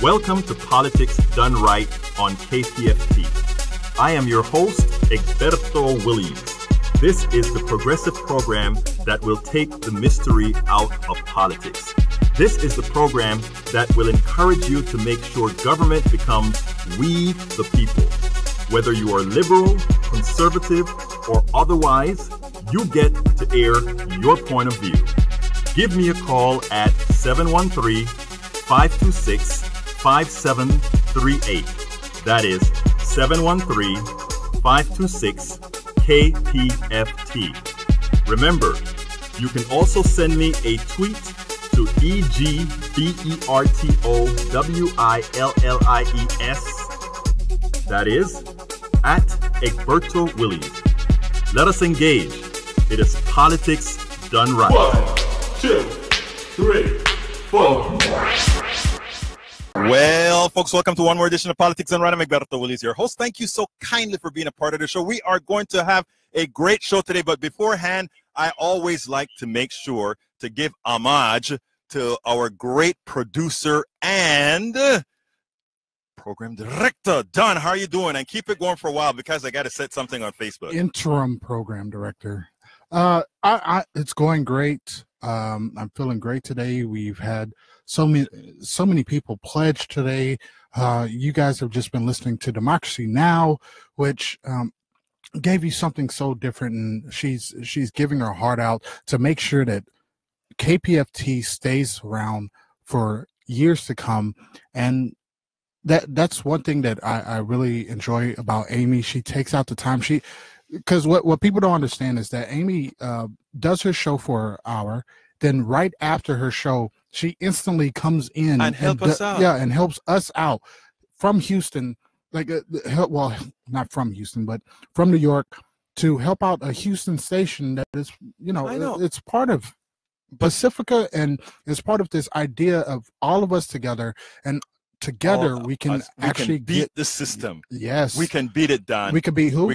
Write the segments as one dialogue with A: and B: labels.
A: Welcome to Politics Done Right on KPFT. I am your host, Egberto Williams. This is the progressive program that will take the mystery out of politics. This is the program that will encourage you to make sure government becomes we the people. Whether you are liberal, conservative, or otherwise, you get to air your point of view. Give me a call at 713-526-5738. That is 713-526-KPFT. Remember, you can also send me a tweet to EGBERTOWILLIES. That is at Egberto Williams. Let us engage. It is politics done right.
B: 1, 2, 3, 4.
A: Well, folks, welcome to one more edition of Politics Done Right. I'm Egberto Williams, your host. Thank you so kindly for being a part of the show. We are going to have a great show today, but beforehand, I always like to make sure to give homage to our great producer and program director, Don. How are you doing? And keep it going for a while because I got to set something on Facebook.
C: Interim program director. It's going great. I'm feeling great today. We've had so many people pledge today. You guys have just been listening to Democracy Now!, which gave you something so different, and she's giving her heart out to make sure that KPFT stays around for years to come. And that's one thing that I really enjoy about Amy. She takes out the time. Because what people don't understand is that Amy does her show for an hour. Then right after her show, she instantly comes in
A: and help us out.
C: Yeah, and helps us out from Houston, well, not from Houston, but from New York, to help out a Houston station that is, it's part of Pacifica, and it's part of this idea of all of us together, and together we can actually
A: beat the system.
C: Yes,
A: we can beat it, Don.
C: We can beat who?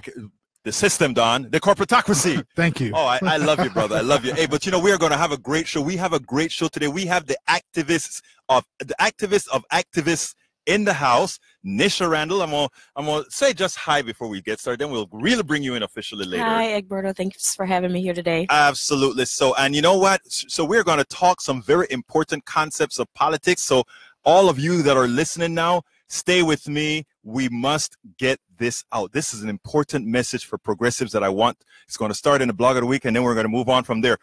A: The system, Don. The corporatocracy.
C: Thank you.
A: Oh, I love you, brother. I love you. Hey, but we are going to have a great show. We have a great show today. We have the activists of activists in the house, Nisha Randle. I'm gonna say just hi before we get started. Then we'll really bring you in officially later.
D: Hi, Egberto. Thanks for having me here today.
A: Absolutely. So, and you know what? So we're going to talk some very important concepts of politics. So all of you that are listening now, stay with me. We must get this out. This is an important message for progressives that I want. It's going to start in the blog of the week, and then we're going to move on from there.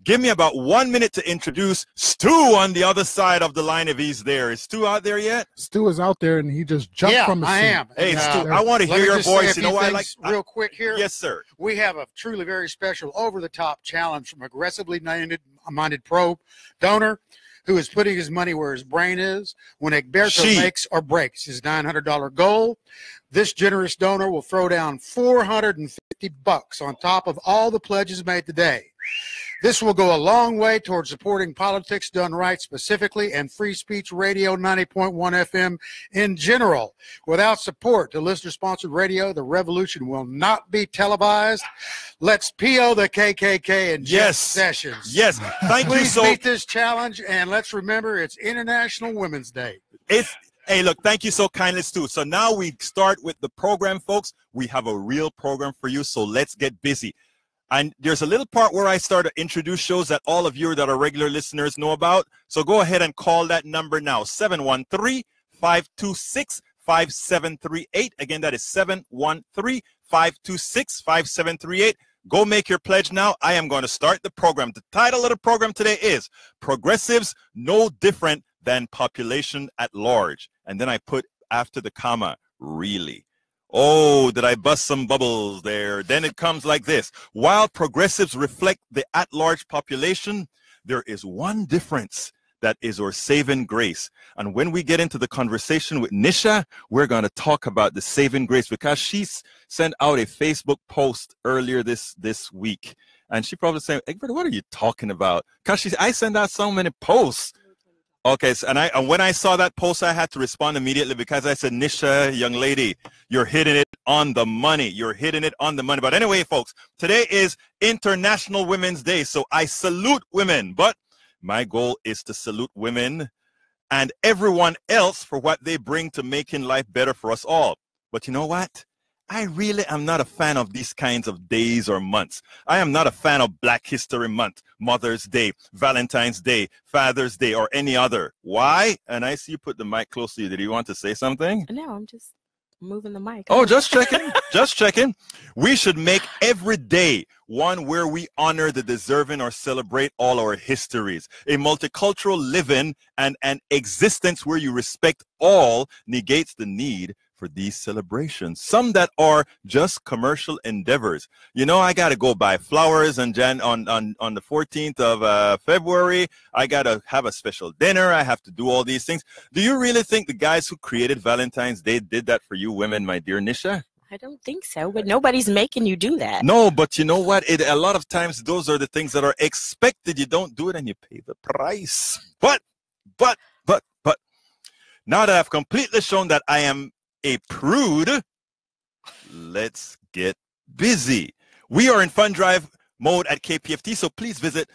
A: Give me about 1 minute to introduce Stu on the other side of the line if he's there. Is Stu out there yet?
C: Stu is out there, and he just jumped from the seat.
E: I am.
A: Hey, Stu, I want to hear your voice. You know what I like?
E: Real quick here.
A: Yes, sir.
E: We have a truly very special over-the-top challenge from aggressively minded pro donor who is putting his money where his brain is when Egberto makes or breaks his $900 goal. This generous donor will throw down $450 on top of all the pledges made today. This will go a long way towards supporting Politics Done Right specifically and Free Speech Radio 90.1 FM in general. Without support to listener-sponsored radio, the revolution will not be televised. Let's PO the KKK in sessions.
A: Yes, thank you so much.
E: Please meet this challenge, and let's remember it's International Women's Day.
A: Hey, look, thank you so kindly, Stu. So now we start with the program, folks. We have a real program for you, so let's get busy. And there's a little part where I start to introduce shows that all of you that are regular listeners know about. So go ahead and call that number now, 713-526-5738. Again, that is 713-526-5738. Go make your pledge now. I am going to start the program. The title of the program today is Progressives No Different Than Population at Large. And then I put after the comma, really. Oh, did I bust some bubbles there? Then it comes like this. While progressives reflect the at-large population, there is one difference that is our saving grace. And when we get into the conversation with Nisha, we're going to talk about the saving grace because she sent out a Facebook post earlier this week. And she probably saying, Egbert, what are you talking about? Because I send out so many posts. Okay, so, and when I saw that post, I had to respond immediately because I said, Nisha, young lady, you're hitting it on the money. You're hitting it on the money. But anyway, folks, today is International Women's Day, so I salute women. But my goal is to salute women and everyone else for what they bring to making life better for us all. But you know what? I really am not a fan of these kinds of days or months. I am not a fan of Black History Month, Mother's Day, Valentine's Day, Father's Day, or any other. Why? And I see you put the mic close to you. Did you want to say something?
D: No, I'm just moving the mic.
A: Oh, just checking. Just checking. We should make every day one where we honor the deserving or celebrate all our histories. A multicultural living and an existence where you respect all negates the need for these celebrations. Some that are just commercial endeavors. You know, I got to go buy flowers on the 14th of February. I got to have a special dinner. I have to do all these things. Do you really think the guys who created Valentine's Day did that for you women, my dear Nisha?
D: I don't think so, but nobody's making you do that.
A: No, but you know what? A lot of times those are the things that are expected. You don't do it and you pay the price. But, now that I've completely shown that I am a prude, let's get busy. We are in fund drive mode at KPFT, so please visit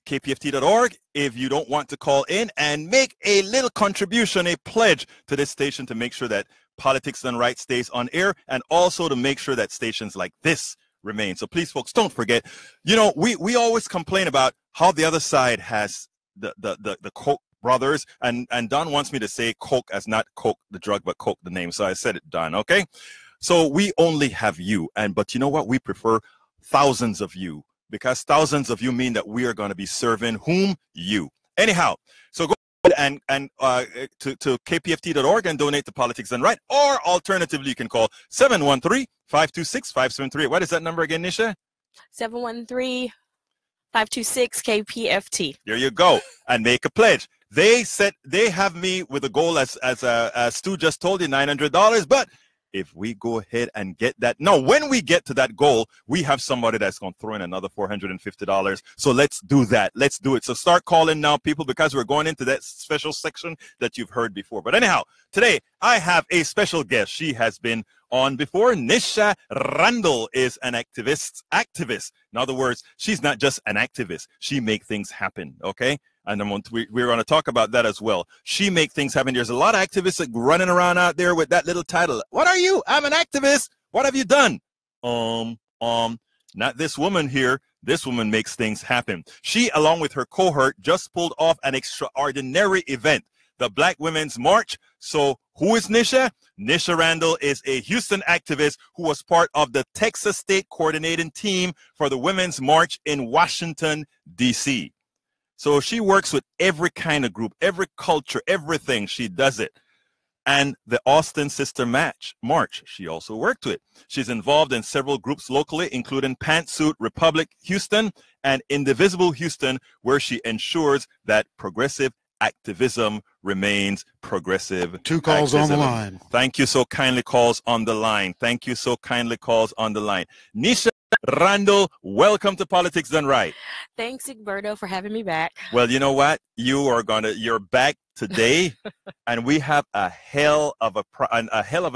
A: kpft.org if you don't want to call in and make a little contribution, a pledge to this station to make sure that Politics Done Right stays on air, and also to make sure that stations like this remain. So please, folks, don't forget. You know, we always complain about how the other side has the Koch brothers, and Don wants me to say Coke as not Coke the drug, but Coke the name. So I said it, Don. Okay. So we only have you, but you know what? We prefer thousands of you, because thousands of you mean that we are going to be serving whom? You. Anyhow, so go ahead and to kpft.org and donate to Politics Done Right, or alternatively, you can call 713-526-5738. What is that number again, Nisha?
D: 713-526-KPFT.
A: There you go. And make a pledge. They have me with a goal, as Stu just told you, $900. But if we go ahead and get that, now when we get to that goal, we have somebody that's going to throw in another $450. So let's do that. Let's do it. So start calling now, people, because we're going into that special section that you've heard before. But anyhow, today I have a special guest. She has been on before. Nisha Randle is an activist. In other words, she's not just an activist. She makes things happen. Okay. And we're going to talk about that as well. She make things happen. There's a lot of activists running around out there with that little title. What are you? I'm an activist. What have you done? Not this woman here. This woman makes things happen. She, along with her cohort, just pulled off an extraordinary event, the Black Women's March. So who is Nisha? Nisha Randle is a Houston activist who was part of the Texas State coordinating team for the Women's March in Washington, D.C. So she works with every kind of group, every culture, everything. She does it. And the Austin Sister March, she also worked with. She's involved in several groups locally, including Pantsuit Republic Houston and Indivisible Houston, where she ensures that progressive activism remains progressive.
E: Two calls
A: activism.
E: on the line.
A: Thank you so kindly, calls on the line. Thank you so kindly, calls on the line. Nisha Randle, welcome to Politics Done Right.
D: Thanks, Egberto, for having me back.
A: Well, you know what? You're back today, and we have a hell of an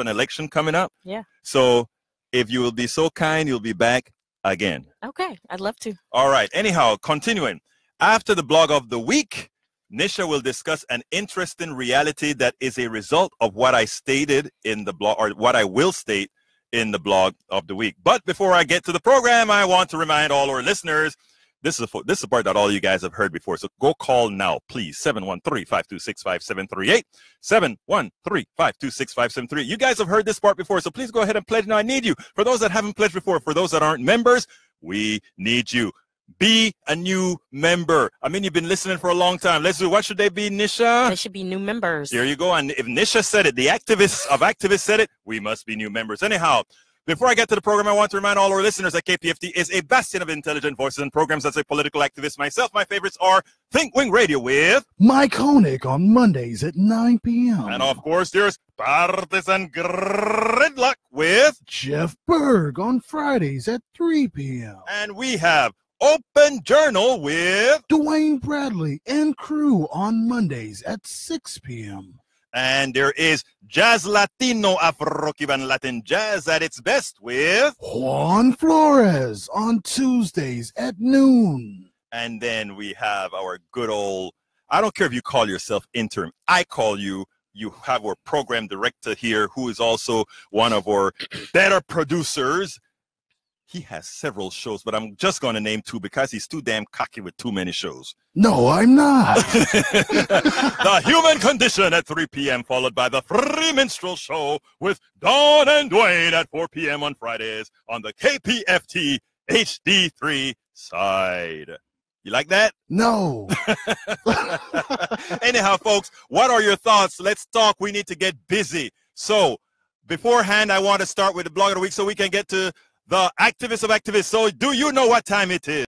A: election coming up.
D: Yeah.
A: So if you will be so kind, you'll be back again.
D: Okay, I'd love to.
A: All right. Anyhow, continuing. After the blog of the week, Nisha will discuss an interesting reality that is a result of what I stated in the blog, or what I will state in the blog of the week. But before I get to the program, I want to remind all our listeners, this is the part that all you guys have heard before. So go call now, please. 713-526-5738. 713-526-5738. You guys have heard this part before, so please go ahead and pledge now. I need you. For those that haven't pledged before, for those that aren't members, we need you. Be a new member. I mean, you've been listening for a long time. Let's do. What should they be, Nisha?
D: They should be new members.
A: There you go. And if Nisha said it, the activists said it, we must be new members. Anyhow, before I get to the program, I want to remind all our listeners that KPFT is a bastion of intelligent voices and programs. As a political activist myself, my favorites are Think Wing Radio with
C: Mike Honig on Mondays at 9 p.m.
A: And of course, there's Partisan Gridlock with
C: Jeff Berg on Fridays at 3 p.m.
A: And we have Open Journal with
C: Dwayne Bradley and crew on Mondays at 6 p.m.
A: And there is Jazz Latino, Afro-Cuban Latin Jazz at its best with
C: Juan Flores on Tuesdays at noon.
A: And then we have our good old I don't care if you call yourself interim. I call you. You have our program director here, who is also one of our better producers. He has several shows, but I'm just going to name two because he's too damn cocky with too many shows.
C: No, I'm not.
A: The Human Condition at 3 p.m., followed by the Free Minstrel Show with Dawn and Dwayne at 4 p.m. on Fridays on the KPFT HD3 side. You like that?
C: No.
A: Anyhow, folks, what are your thoughts? Let's talk. We need to get busy. So beforehand, I want to start with the blog of the week so we can get to the activist of activists. So do you know what time it is?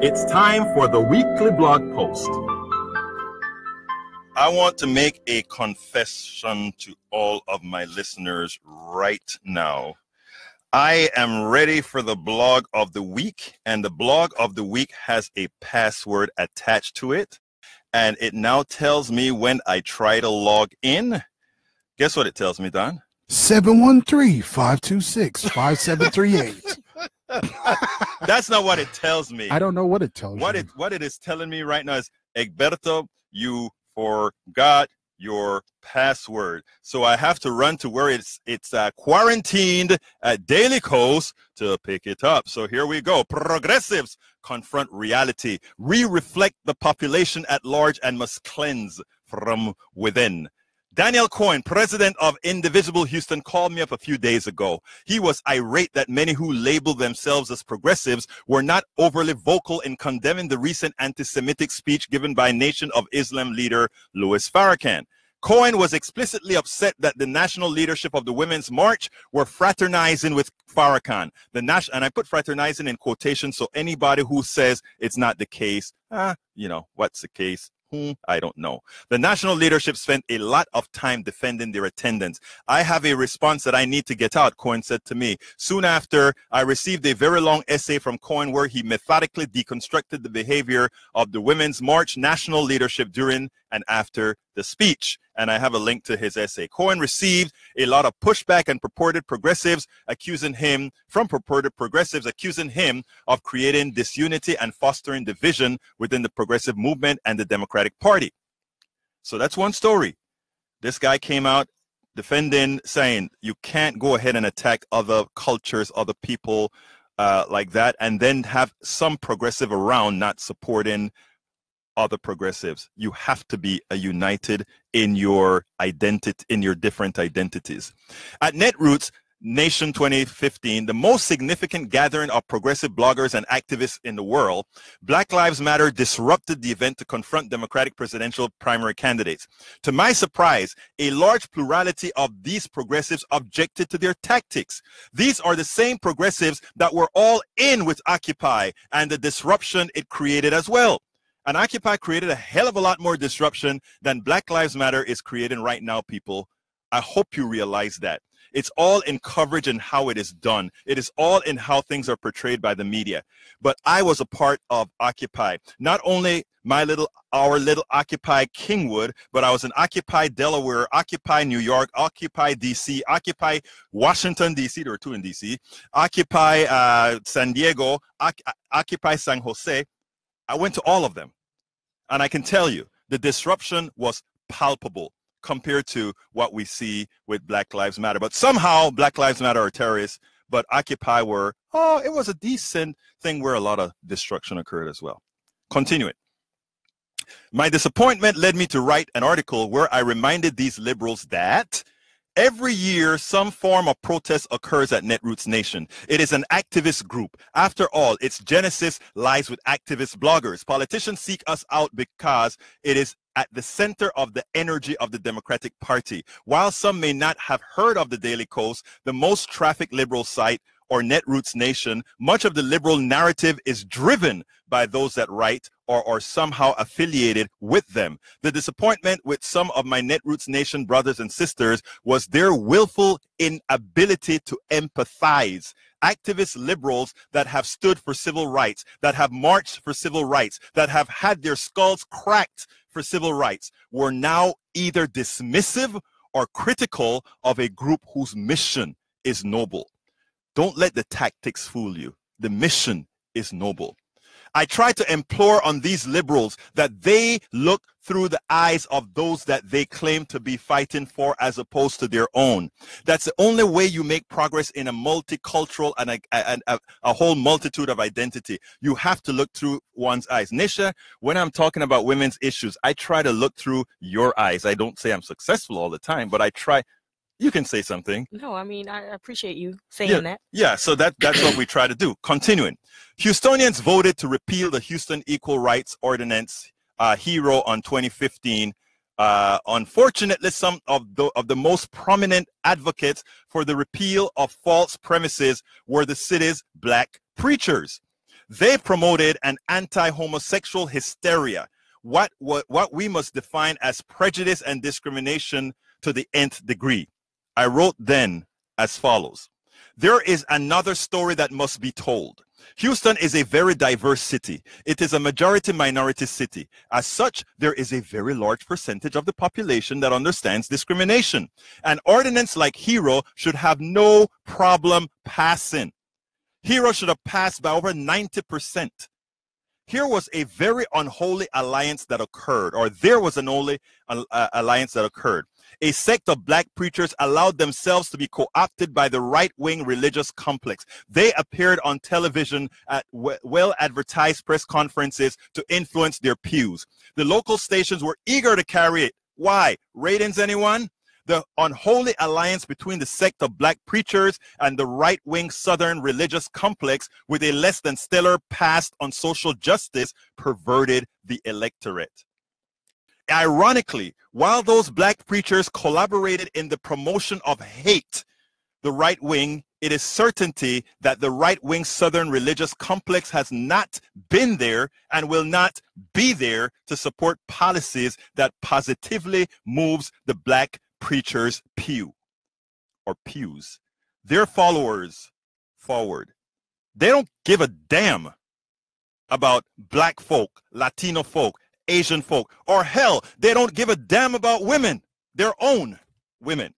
A: It's time for the weekly blog post. I want to make a confession to all of my listeners right now. I am ready for the blog of the week, and the blog of the week has a password attached to it, and it now tells me when I try to log in. Guess what it tells me, Don?
C: 713-526-5738.
A: That's not what it tells me.
C: I don't know what it tells you.
A: What it is telling me right now is, Egberto, you forgot your password. So I have to run to where it's quarantined at Daily Kos to pick it up. So here we go. Progressives confront reality. We reflect the population at large and must cleanse from within. Daniel Coyne, president of Indivisible Houston, called me up a few days ago. He was irate that many who label themselves as progressives were not overly vocal in condemning the recent anti-Semitic speech given by Nation of Islam leader Louis Farrakhan. Coyne was explicitly upset that the national leadership of the Women's March were fraternizing with Farrakhan. And I put fraternizing in quotation, so anybody who says it's not the case, what's the case? I don't know. The national leadership spent a lot of time defending their attendance. I have a response that I need to get out, Coyne said to me. Soon after, I received a very long essay from Coyne where he methodically deconstructed the behavior of the Women's March national leadership during and after the speech. And I have a link to his essay. Coyne received a lot of pushback and purported progressives accusing him of creating disunity and fostering division within the progressive movement and the Democratic Party. So that's one story. This guy came out defending, saying you can't go ahead and attack other cultures, other people like that, and then have some progressive around not supporting other progressives. You have to be united in your identity, in your different identities. At Netroots Nation 2015, the most significant gathering of progressive bloggers and activists in the world, Black Lives Matter disrupted the event to confront Democratic presidential primary candidates. To my surprise, a large plurality of these progressives objected to their tactics. These are the same progressives that were all in with Occupy and the disruption it created as well. And Occupy created a hell of a lot more disruption than Black Lives Matter is creating right now, people. I hope you realize that. It's all in coverage and how it is done. It is all in how things are portrayed by the media. But I was a part of Occupy. Not only our little Occupy Kingwood, but I was in Occupy Delaware, Occupy New York, Occupy DC, Occupy Washington DC. There were two in DC. Occupy San Diego, Occupy San Jose. I went to all of them. And I can tell you, the disruption was palpable compared to what we see with Black Lives Matter. But somehow Black Lives Matter are terrorists, but Occupy it was a decent thing where a lot of destruction occurred as well. Continuing. My disappointment led me to write an article where I reminded these liberals that every year, some form of protest occurs at Netroots Nation. It is an activist group. After all, its genesis lies with activist bloggers. Politicians seek us out because it is at the center of the energy of the Democratic Party. While some may not have heard of the Daily Kos, the most trafficked liberal site, or Netroots Nation, much of the liberal narrative is driven by those that write or are somehow affiliated with them. The disappointment with some of my Netroots Nation brothers and sisters was their willful inability to empathize. Activist liberals that have stood for civil rights, that have marched for civil rights, that have had their skulls cracked for civil rights, were now either dismissive or critical of a group whose mission is noble. Don't let the tactics fool you. The mission is noble. I try to implore on these liberals that they look through the eyes of those that they claim to be fighting for as opposed to their own. That's the only way you make progress in a multicultural and a whole multitude of identity. You have to look through one's eyes. Nisha, when I'm talking about women's issues, I try to look through your eyes. I don't say I'm successful all the time, but I try. You can say something.
D: No, I mean, I appreciate you saying that.
A: Yeah, so that's what we try to do. Continuing. Houstonians voted to repeal the Houston Equal Rights Ordinance, HERO, on 2015. Unfortunately, some of the most prominent advocates for the repeal of false premises were the city's black preachers. They promoted an anti-homosexual hysteria, what we must define as prejudice and discrimination to the nth degree. I wrote then as follows. There is another story that must be told. Houston is a very diverse city. It is a majority-minority city. As such, there is a very large percentage of the population that understands discrimination. An ordinance like HERO should have no problem passing. HERO should have passed by over 90%. Here was a very unholy alliance that occurred, or there was an unholy alliance that occurred. A sect of black preachers allowed themselves to be co-opted by the right-wing religious complex. They appeared on television at well-advertised press conferences to influence their pews. The local stations were eager to carry it. Why? Ratings, anyone? The unholy alliance between the sect of black preachers and the right-wing Southern religious complex with a less than stellar past on social justice perverted the electorate. Ironically, while those black preachers collaborated in the promotion of hate, the right wing, it is certainty that the right-wing Southern religious complex has not been there and will not be there to support policies that positively moves the black preachers' pew or pews. Their followers forward. They don't give a damn about black folk, Latino folk, Asian folk, or hell, they don't give a damn about women, their own women,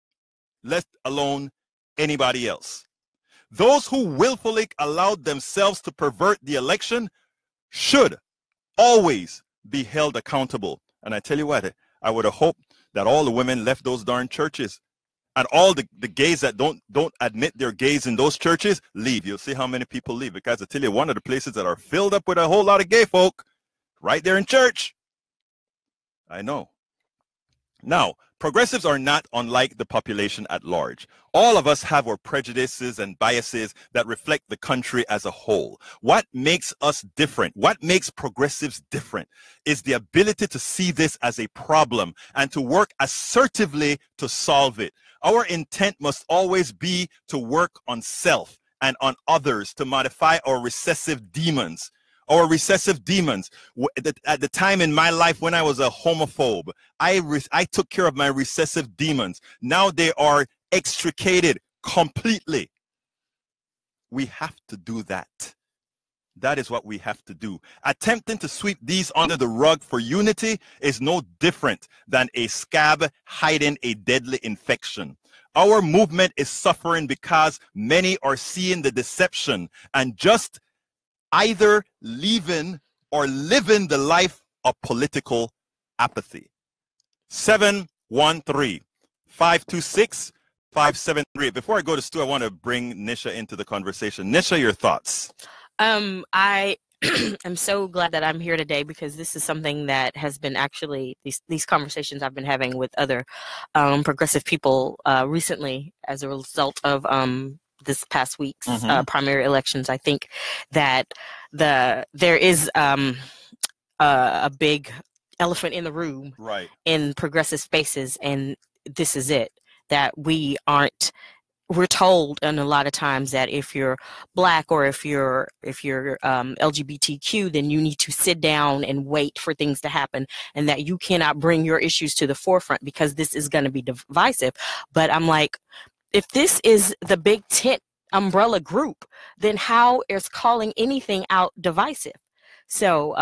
A: let alone anybody else. Those who willfully allowed themselves to pervert the election should always be held accountable. And I tell you what, I would have hoped that all the women left those darn churches, and all the gays that don't admit they're gays in those churches leave. You'll see how many people leave, because I tell you, one of the places that are filled up with a whole lot of gay folk, right there in church. I know. Now, progressives are not unlike the population at large. All of us have our prejudices and biases that reflect the country as a whole. What makes us different, what makes progressives different, is the ability to see this as a problem and to work assertively to solve it. Our intent must always be to work on self and on others to modify our recessive demons. Or recessive demons. At the time in my life when I was a homophobe, I took care of my recessive demons. Now they are extricated completely. We have to do that. That is what we have to do. Attempting to sweep these under the rug for unity is no different than a scab hiding a deadly infection. Our movement is suffering because many are seeing the deception and just either leaving or living the life of political apathy. 713-526-573. Before I go to Stu, I want to bring Nisha into the conversation. Nisha, your thoughts?
D: I am so glad that I'm here today, because this is something that has been actually these conversations I've been having with other progressive people recently as a result of this past week's primary elections. I think that there is a big elephant in the room,
A: right, in
D: progressive spaces, and this is it, that we're told, and a lot of times, that if you're black or if you're LGBTQ, then you need to sit down and wait for things to happen, and that you cannot bring your issues to the forefront because this is going to be divisive. But I'm like, if this is the big tent umbrella group, then how is calling anything out divisive? So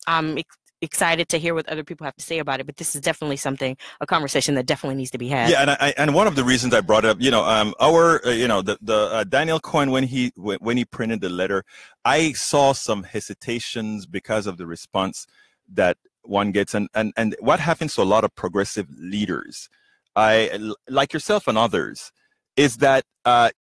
D: I'm excited to hear what other people have to say about it. But this is definitely a conversation that definitely needs to be had.
A: Yeah, and one of the reasons I brought it up, Daniel Cohen, when he printed the letter, I saw some hesitations because of the response that one gets, and what happens to a lot of progressive leaders, like yourself and others, is that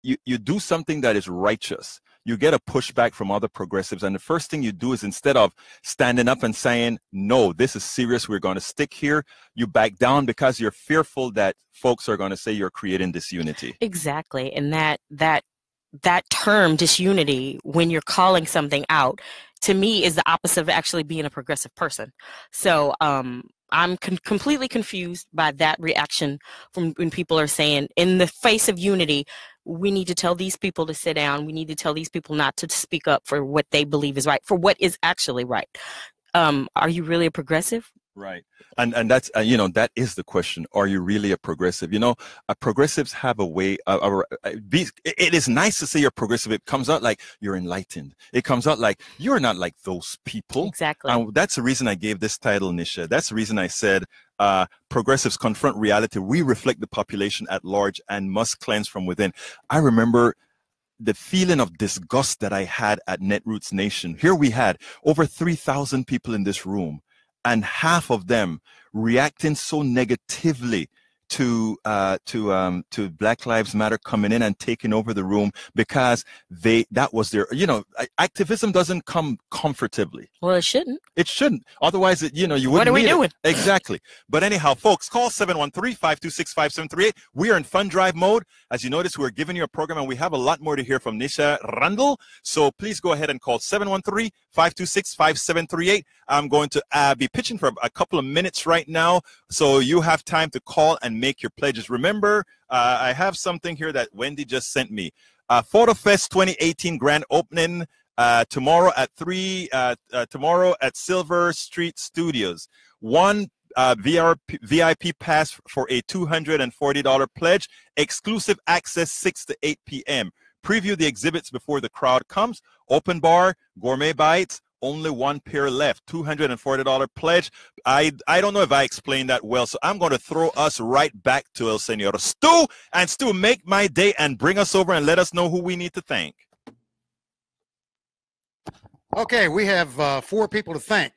A: you do something that is righteous. You get a pushback from other progressives, and the first thing you do is, instead of standing up and saying, no, this is serious, we're going to stick here, you back down because you're fearful that folks are going to say you're creating disunity.
D: Exactly. And that term disunity, when you're calling something out, to me is the opposite of actually being a progressive person. So I'm completely confused by that reaction from when people are saying, in the face of unity, we need to tell these people to sit down. We need to tell these people not to speak up for what they believe is right, for what is actually right. Are you really a progressive?
A: Right. And that's, that is the question. Are you really a progressive? Progressives have a way it is nice to say you're progressive. It comes out like you're enlightened. It comes out like you're not like those people.
D: Exactly.
A: And that's the reason I gave this title, Nisha. That's the reason I said, progressives confront reality. We reflect the population at large and must cleanse from within. I remember the feeling of disgust that I had at Netroots Nation. Here we had over 3,000 people in this room, and half of them reacting so negatively to Black Lives Matter coming in and taking over the room because that was their, activism doesn't come comfortably.
D: Well, it shouldn't.
A: It shouldn't. Otherwise, you wouldn't.
D: What are we doing?
A: Exactly. But anyhow, folks, call 713-526-5738. We are in fund drive mode. As you notice, we're giving you a program, and we have a lot more to hear from Nisha Randle. So please go ahead and call 713-526-5738. I'm going to be pitching for a couple of minutes right now, so you have time to call and make your pledges. Remember, I have something here that Wendy just sent me. Photo Fest 2018 grand opening tomorrow at 3 tomorrow at Silver Street Studios. One VIP pass for a $240 pledge. Exclusive access 6 to 8 p.m. Preview the exhibits before the crowd comes. Open bar, gourmet bites. Only one pair left. $240 pledge. I don't know if I explained that well, so I'm going to throw us right back to El Señor Stu. And Stu, make my day and bring us over and let us know who we need to thank.
E: Okay, we have 4 people to thank.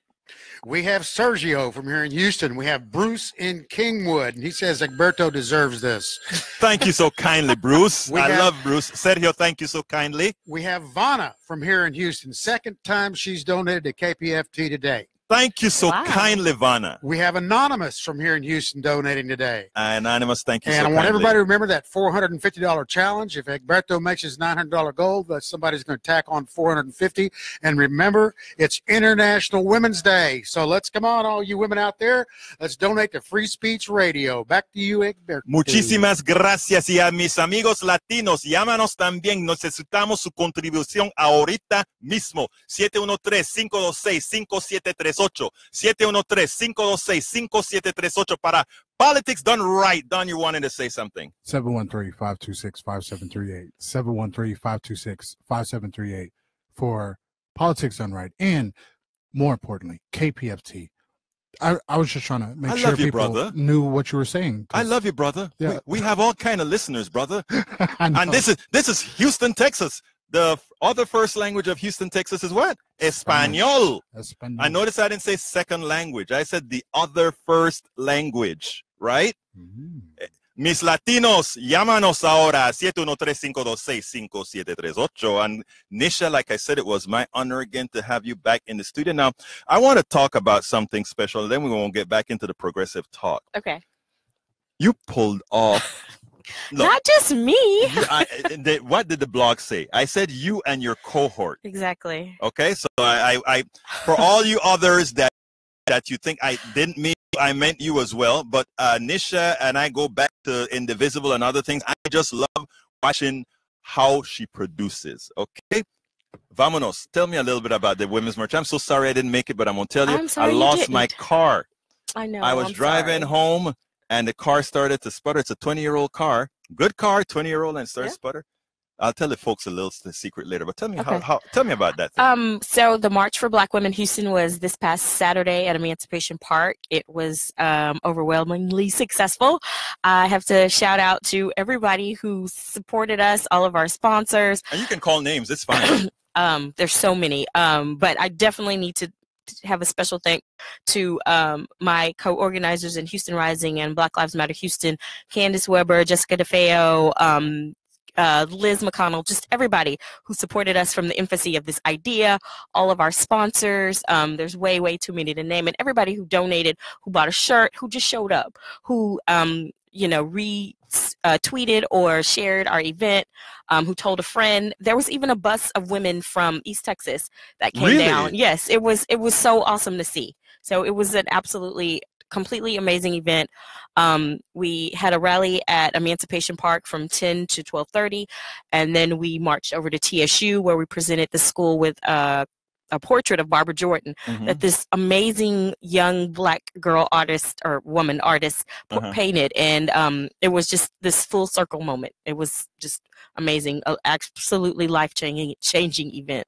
E: We have Sergio from here in Houston. We have Bruce in Kingwood, and he says Egberto deserves this.
A: Thank you so kindly, Bruce. I love Bruce. Sergio, thank you so kindly.
E: We have Vanna from here in Houston. Second time she's donated to KPFT today.
A: Thank you so kindly, Vanna.
E: We have Anonymous from here in Houston donating today.
A: Anonymous, thank you so
E: kindly. And I want everybody to remember that $450 challenge. If Egberto makes his $900 goal, somebody's going to tack on $450. And remember, it's International Women's Day. So let's come on, all you women out there. Let's donate to Free Speech Radio. Back to you, Egberto.
A: Muchísimas gracias. Y a mis amigos latinos, llámanos también. Necesitamos su contribución ahorita mismo. 713-526-5738. 713-526-5738 para Politics Done Right. Don, you wanted to say something.
C: 713-526-5738. 713-526-5738 for Politics Done Right. And more importantly, KPFT. I was just trying to make sure people knew what you were saying.
A: I love you, brother.
C: Yeah.
A: We have all kind of listeners, brother.
C: And
A: this is Houston, Texas. The other first language of Houston, Texas is what? Espanol. I noticed I didn't say second language. I said the other first language, right? Mis latinos, llámanos ahora, 713-526-5738. And Nisha, like I said, it was my honor again to have you back in the studio. Now, I want to talk about something special, then we won't get back into the progressive talk.
D: Okay.
A: You pulled off... Look,
D: not just me.
A: What did the blog say? I said you and your cohort.
D: Exactly.
A: Okay, so I for all you others that you think I didn't mean, I meant you as well. But Nisha and I go back to Indivisible and other things. I just love watching how she produces. Okay, Vámonos. Tell me a little bit about the women's march. I'm so sorry I didn't make it, but I'm gonna tell you, I lost my car.
D: I know.
A: I was driving home, and the car started to sputter. It's a 20-year-old car. Good car, 20-year-old, and started to sputter. I'll tell the folks a little secret later, but tell me
D: Okay.
A: tell me about that thing.
D: So the March for Black Women Houston was this past Saturday at Emancipation Park. It was overwhelmingly successful. I have to shout out to everybody who supported us, all of our sponsors.
A: And you can call names, it's fine.
D: There's so many, but I definitely need to have a special thank to my co-organizers in Houston Rising and Black Lives Matter Houston, Candace Weber, Jessica DeFeo, Liz McConnell, just everybody who supported us from the infancy of this idea, all of our sponsors. There's way too many to name, and everybody who donated, who bought a shirt, who just showed up, who retweeted or shared our event, who told a friend. There was even a bus of women from East Texas that came down. Yes, it was so awesome to see. So it was an absolutely completely amazing event. We had a rally at Emancipation Park from 10 to 12:30, and then we marched over to TSU where we presented the school with a portrait of Barbara Jordan that this amazing young Black girl artist or woman artist painted, and it was just this full circle moment. It was just amazing, absolutely life-changing event.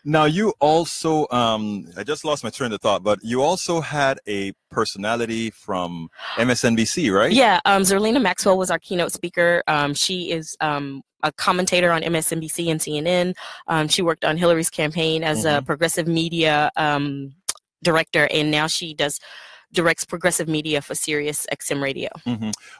A: Now, you also, I just lost my train of thought, but you also had a personality from MSNBC, right?
D: Yeah, Lena Maxwell was our keynote speaker. She is a commentator on MSNBC and CNN. She worked on Hillary's campaign as a progressive media director, and now she directs progressive media for Sirius XM Radio.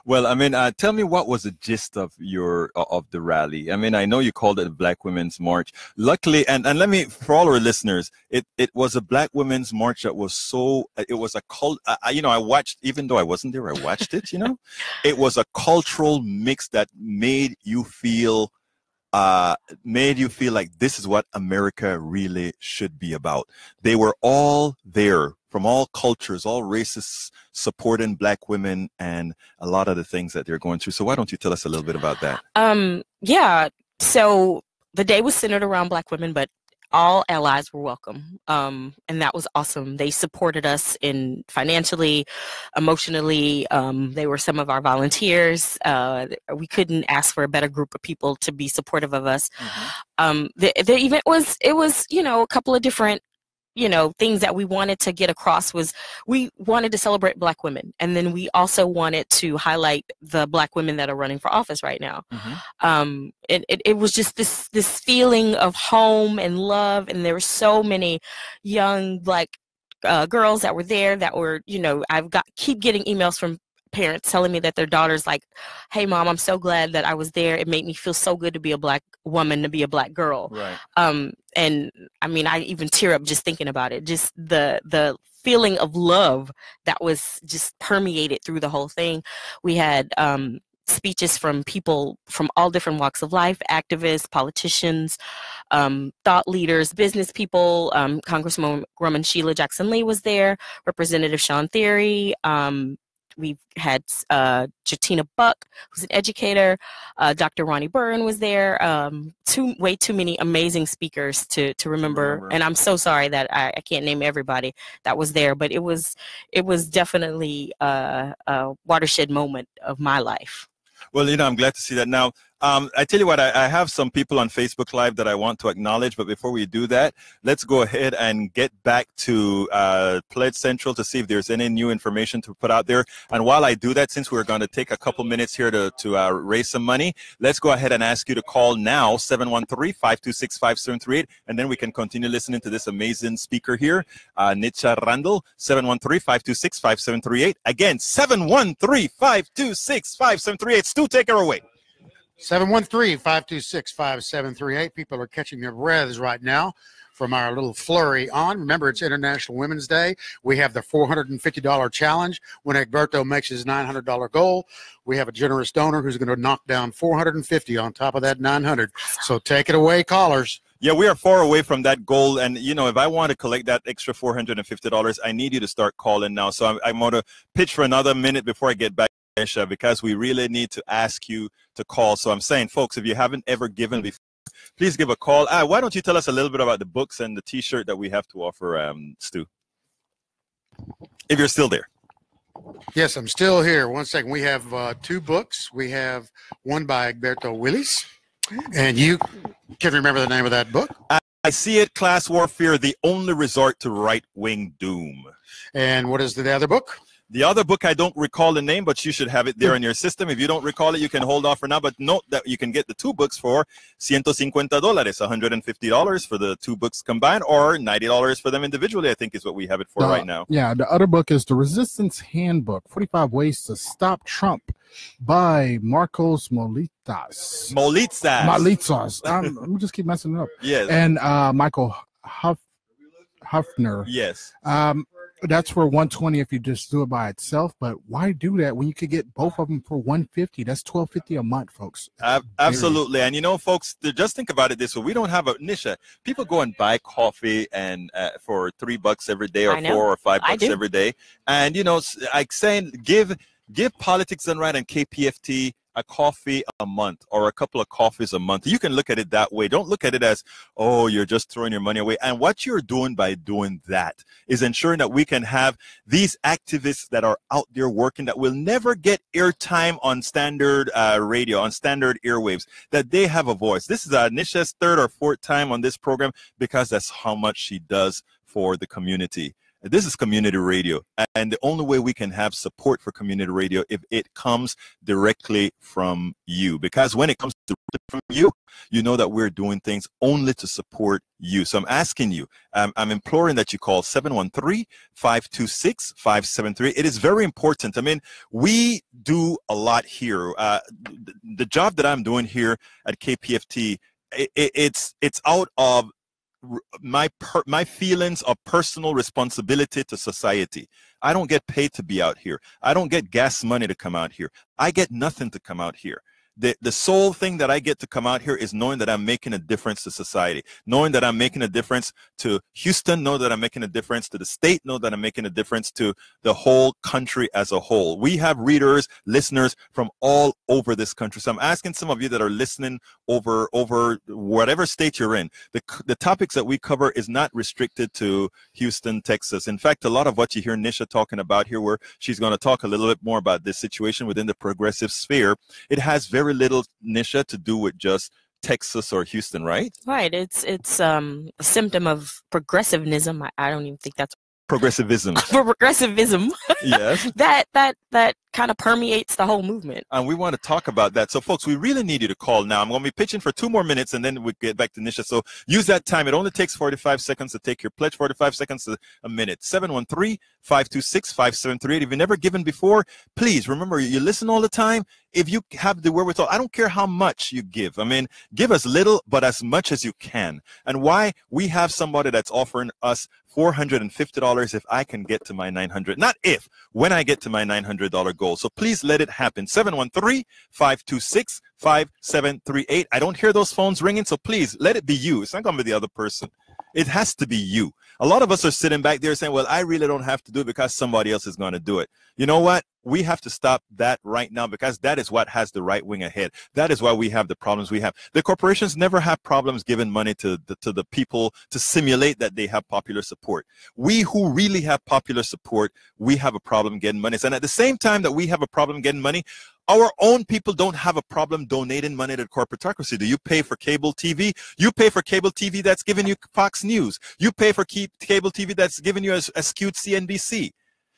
A: Well, I mean, tell me, what was the gist of the rally? I mean, I know you called it a Black Women's March. Luckily, and let me, for all our listeners, it was a Black Women's March that was it was a cult. I watched, even though I wasn't there, I watched it. It was a cultural mix that made you feel like this is what America really should be about. They were all there from all cultures, all races, supporting Black women and a lot of the things that they're going through. So why don't you tell us a little bit about that?
D: Yeah. So the day was centered around Black women, but all allies were welcome. And that was awesome. They supported us financially, emotionally. They were some of our volunteers. We couldn't ask for a better group of people to be supportive of us. The event was a couple of different things that we wanted to get across. Was we wanted to celebrate Black women, and then we also wanted to highlight the Black women that are running for office right now. It was just this feeling of home and love, and there were so many young Black girls that were there that were, keep getting emails from parents telling me that their daughter's like, "Hey mom, I'm so glad that I was there. It made me feel so good to be a Black woman, to be a Black girl."
A: Right.
D: And I mean, I even tear up just thinking about it. Just the feeling of love that was just permeated through the whole thing. We had speeches from people from all different walks of life, activists, politicians, thought leaders, business people. Congresswoman Sheila Jackson Lee was there, Representative Sean Theory. We've had Jatina Buck, who's an educator. Dr. Ronnie Byrne was there. Way too many amazing speakers to remember. And I'm so sorry that I can't name everybody that was there, but it was definitely a watershed moment of my life.
A: Well, I'm glad to see that. Now, I tell you what, I have some people on Facebook Live that I want to acknowledge, but before we do that, let's go ahead and get back to Pledge Central to see if there's any new information to put out there. And while I do that, since we're going to take a couple minutes here to raise some money, let's go ahead and ask you to call now, 713-526-5738, and then we can continue listening to this amazing speaker here, Nisha Randle, 713-526-5738. Again, 713-526-5738. Stu, take her away.
E: 713-526-5738. People are catching their breaths right now from our little flurry on. Remember, it's International Women's Day. We have the $450 challenge when Egberto makes his $900 goal. We have a generous donor who's going to knock down $450 on top of that $900. So take it away, callers.
A: Yeah, we are far away from that goal. And, if I want to collect that extra $450, I need you to start calling now. So I'm going to pitch for another minute before I get back, because we really need to ask you to call. So I'm saying, folks, if you haven't ever given before, please give a call. Why don't you tell us a little bit about the books and the T-shirt that we have to offer, Stu? If you're still there.
E: Yes, I'm still here. One second. We have two books. We have one by Egberto Willis, And you can remember the name of that book?
A: I See It, Class Warfare, the Only Resort to Right-Wing Doom.
E: And what is the other book?
A: The other book, I don't recall the name, but you should have it there in your system. If you don't recall it, you can hold off for now. But note that you can get the two books for $150, $150 for the two books combined, or $90 for them individually, I think is what we have it for right now.
C: Yeah, the other book is The Resistance Handbook, 45 Ways to Stop Trump by Marcos Molitas. Molitas. Let me just keep messing it up.
A: Yes.
C: And Michael Huffner.
A: Yes.
C: That's for $120 if you just do it by itself, but why do that when you could get both of them for $150? That's $12.50 a month, folks.
A: Absolutely. And you know, folks, just think about it this way. We don't have a Nisha. People go and buy coffee and for $3 every day, or $4 or $5 every day. And you know, like saying, give Politics Done Right and KPFT a coffee a month or a couple of coffees a month. You can look at it that way. Don't look at it as, oh, you're just throwing your money away. And what you're doing by doing that is ensuring that we can have these activists that are out there working that will never get airtime on standard radio, on standard airwaves, that they have a voice. This is Nisha's third or fourth time on this program because that's how much she does for the community. This is community radio, and the only way we can have support for community radio if it comes directly from you. Because when it comes directly from you, you know that we're doing things only to support you. So I'm asking you, I'm imploring that you call 713-526-573. It is very important. I mean, we do a lot here. The job that I'm doing here at KPFT, it's out of my feelings of personal responsibility to society. I don't get paid to be out here. I don't get gas money to come out here. I get nothing to come out here. The sole thing that I get to come out here is knowing that I'm making a difference to society, knowing that I'm making a difference to Houston, know that I'm making a difference to the state, know that I'm making a difference to the whole country as a whole. We have readers, listeners from all over this country. So I'm asking some of you that are listening over whatever state you're in, the topics that we cover is not restricted to Houston, Texas. In fact, a lot of what you hear Nisha talking about here, where she's going to talk a little bit more about this situation within the progressive sphere, it has very little, Nisha, to do with just Texas or Houston, right?
D: Right. It's a symptom of progressivism. I don't even think that's
A: progressivism.
D: Progressivism.
A: Yes.
D: that kind of permeates the whole movement.
A: And we want to talk about that. So, folks, we really need you to call now. I'm going to be pitching for 2 more minutes, and then we'll get back to Nisha. So use that time. It only takes 45 seconds to take your pledge, 45 seconds to a minute. 713-526-573. If you've never given before, please remember, you listen all the time. If you have the wherewithal, I don't care how much you give. I mean, give us little, but as much as you can. And why? We have somebody that's offering us $450 if I can get to my $900. Not if, when I get to my $900 goal. So please let it happen. 713-526-5738. I don't hear those phones ringing, so please let it be you. It's not going to be the other person. It has to be you. A lot of us are sitting back there saying, well, I really don't have to do it because somebody else is going to do it. You know what? We have to stop that right now, because that is what has the right wing ahead. That is why we have the problems we have. The corporations never have problems giving money to the people to simulate that they have popular support. We who really have popular support, we have a problem getting money. And at the same time that we have a problem getting money, our own people don't have a problem donating money to corporatocracy. Do you pay for cable TV? You pay for cable TV that's giving you Fox News. You pay for cable TV that's giving you a skewed CNBC.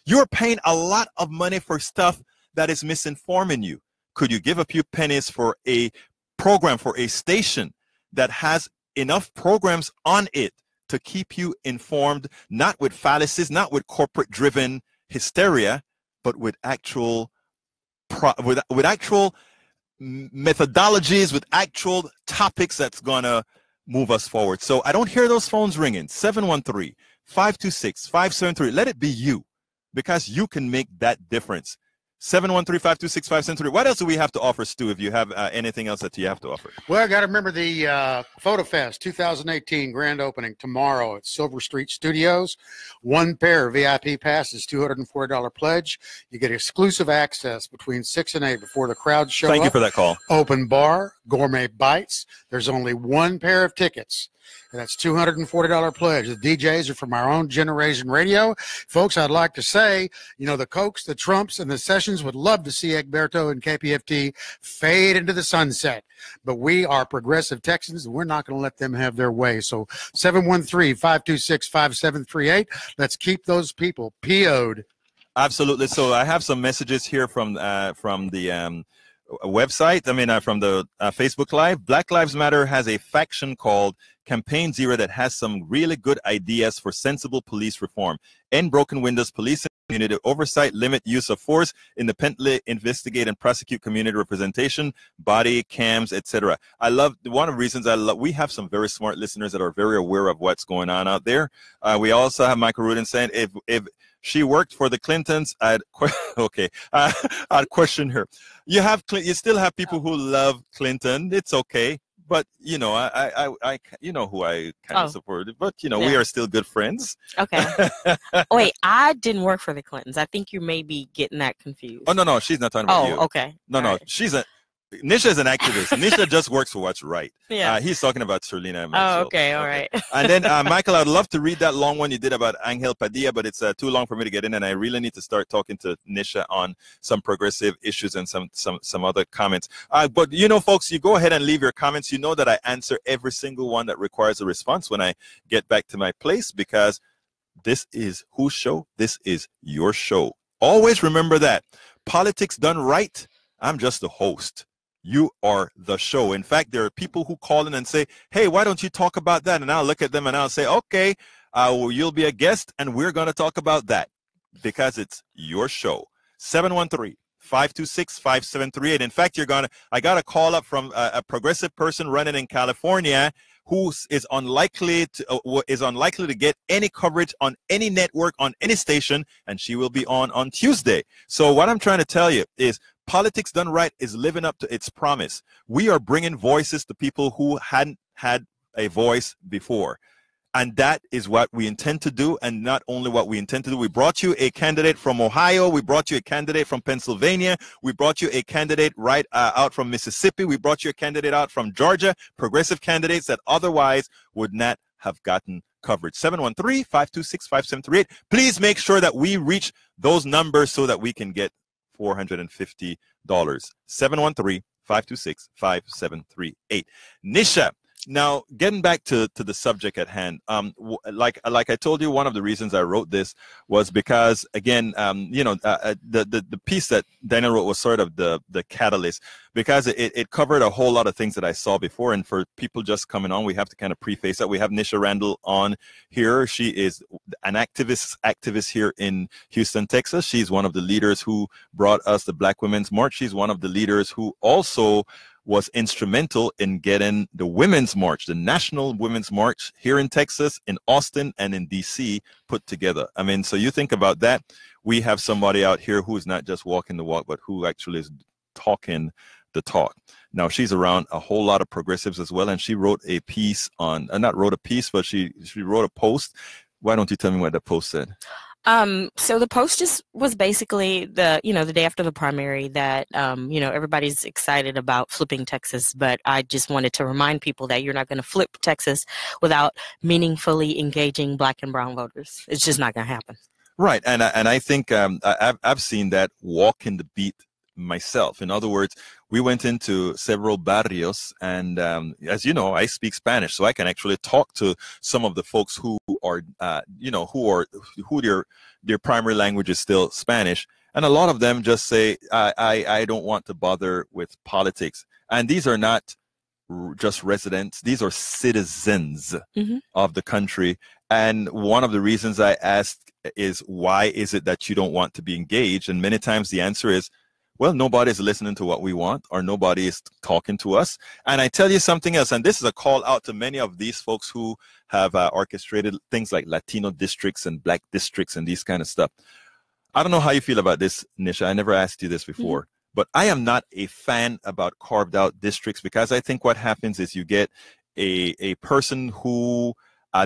A: You're paying a lot of money for stuff that is misinforming you. Could you give a few pennies for a program, for a station that has enough programs on it to keep you informed, not with fallacies, not with corporate-driven hysteria, but with actual with actual methodologies, with actual topics that's gonna move us forward? So I don't hear those phones ringing. 713-526-573. Let it be you, because you can make that difference. 713-526-573. What else do we have to offer, Stu, if you have anything else that you have to offer?
E: Well, I got to remember the Photo Fest 2018 grand opening tomorrow at Silver Street Studios. 1 pair of VIP passes, $240 pledge. You get exclusive access between 6 and 8 before the crowd show up.
A: Thank you for that call.
E: Open bar, gourmet bites. There's only 1 pair of tickets. And that's $240 pledge. The DJs are from our own generation radio. Folks, I'd like to say, the Cokes, the Trumps, and the Sessions would love to see Egberto and KPFT fade into the sunset. But we are progressive Texans, and we're not going to let them have their way. So 713-526-5738. Let's keep those people PO'd.
A: Absolutely. So I have some messages here from the website. I mean, from the Facebook Live. Black Lives Matter has a faction called Campaign Zero that has some really good ideas for sensible police reform. End broken windows, police community oversight, limit use of force, independently investigate and prosecute community representation, body cams, etc. I love, one of the reasons we have some very smart listeners that are very aware of what's going on out there. We also have Michael Rudin saying, if she worked for the Clintons, I'd question her. You still have people who love Clinton. It's okay. But, I who I kind of supported. But, we are still good friends.
D: Okay. Wait, I didn't work for the Clintons. I think you may be getting that confused.
A: Oh, no, she's not talking about you.
D: Oh, okay.
A: No, right. Nisha is an activist. Nisha just works for what's right.
D: Yeah.
A: He's talking about Sir Lena Maxwell.
D: Oh, okay, all right.
A: And then, Michael, I'd love to read that long one you did about Angel Padilla, but it's too long for me to get in, and I really need to start talking to Nisha on some progressive issues and some other comments. But, folks, you go ahead and leave your comments. You know that I answer every single one that requires a response when I get back to my place, because this is whose show? This is your show. Always remember that. Politics done right, I'm just the host. You are the show. In fact, there are people who call in and say, hey, why don't you talk about that? And I'll look at them and I'll say, okay, you'll be a guest and we're going to talk about that, because it's your show. 713-526-5738. In fact, I got a call up from a progressive person running in California who is unlikely to get any coverage on any network, on any station, and she will be on Tuesday. So what I'm trying to tell you is, politics done right is living up to its promise. We are bringing voices to people who hadn't had a voice before. And that is what we intend to do. And not only what we intend to do, we brought you a candidate from Ohio. We brought you a candidate from Pennsylvania. We brought you a candidate right out from Mississippi. We brought you a candidate out from Georgia, progressive candidates that otherwise would not have gotten coverage. 713-526-5738. Please make sure that we reach those numbers so that we can get $450. 713-526-5738. Nisha, now getting back to the subject at hand, like I told you, one of the reasons I wrote this was because, again, the piece that Daniel wrote was sort of the catalyst, because it covered a whole lot of things that I saw before. And for people just coming on, we have to kind of preface that. We have Nisha Randle on here. She is an activist here in Houston, Texas. She's one of the leaders who brought us the Black Women's March. She's one of the leaders who also was instrumental in getting the Women's March, the National Women's March here in Texas, in Austin, and in DC put together. I mean, so you think about that. We have somebody out here who is not just walking the walk, but who actually is talking the talk. Now, she's around a whole lot of progressives as well, and she wrote a piece on, not wrote a piece, but she wrote a post. Why don't you tell me what the post said?
D: So the post was basically the day after the primary that, everybody's excited about flipping Texas, but I just wanted to remind people that you're not going to flip Texas without meaningfully engaging Black and brown voters. It's just not going to happen.
A: Right. And I think I've seen that walk in the beat myself. In other words, we went into several barrios, and as you know, I speak Spanish, so I can actually talk to some of the folks who are, who their primary language is still Spanish, and a lot of them just say, I don't want to bother with politics. And these are not just residents; these are citizens of the country. And one of the reasons I asked is, why is it that you don't want to be engaged? And many times the answer is, well, nobody's listening to what we want, or nobody is talking to us. And I tell you something else, and this is a call out to many of these folks who have orchestrated things like Latino districts and Black districts and these kind of stuff. I don't know how you feel about this, Nisha. I never asked you this before, but I am not a fan about carved out districts, because I think what happens is you get a person who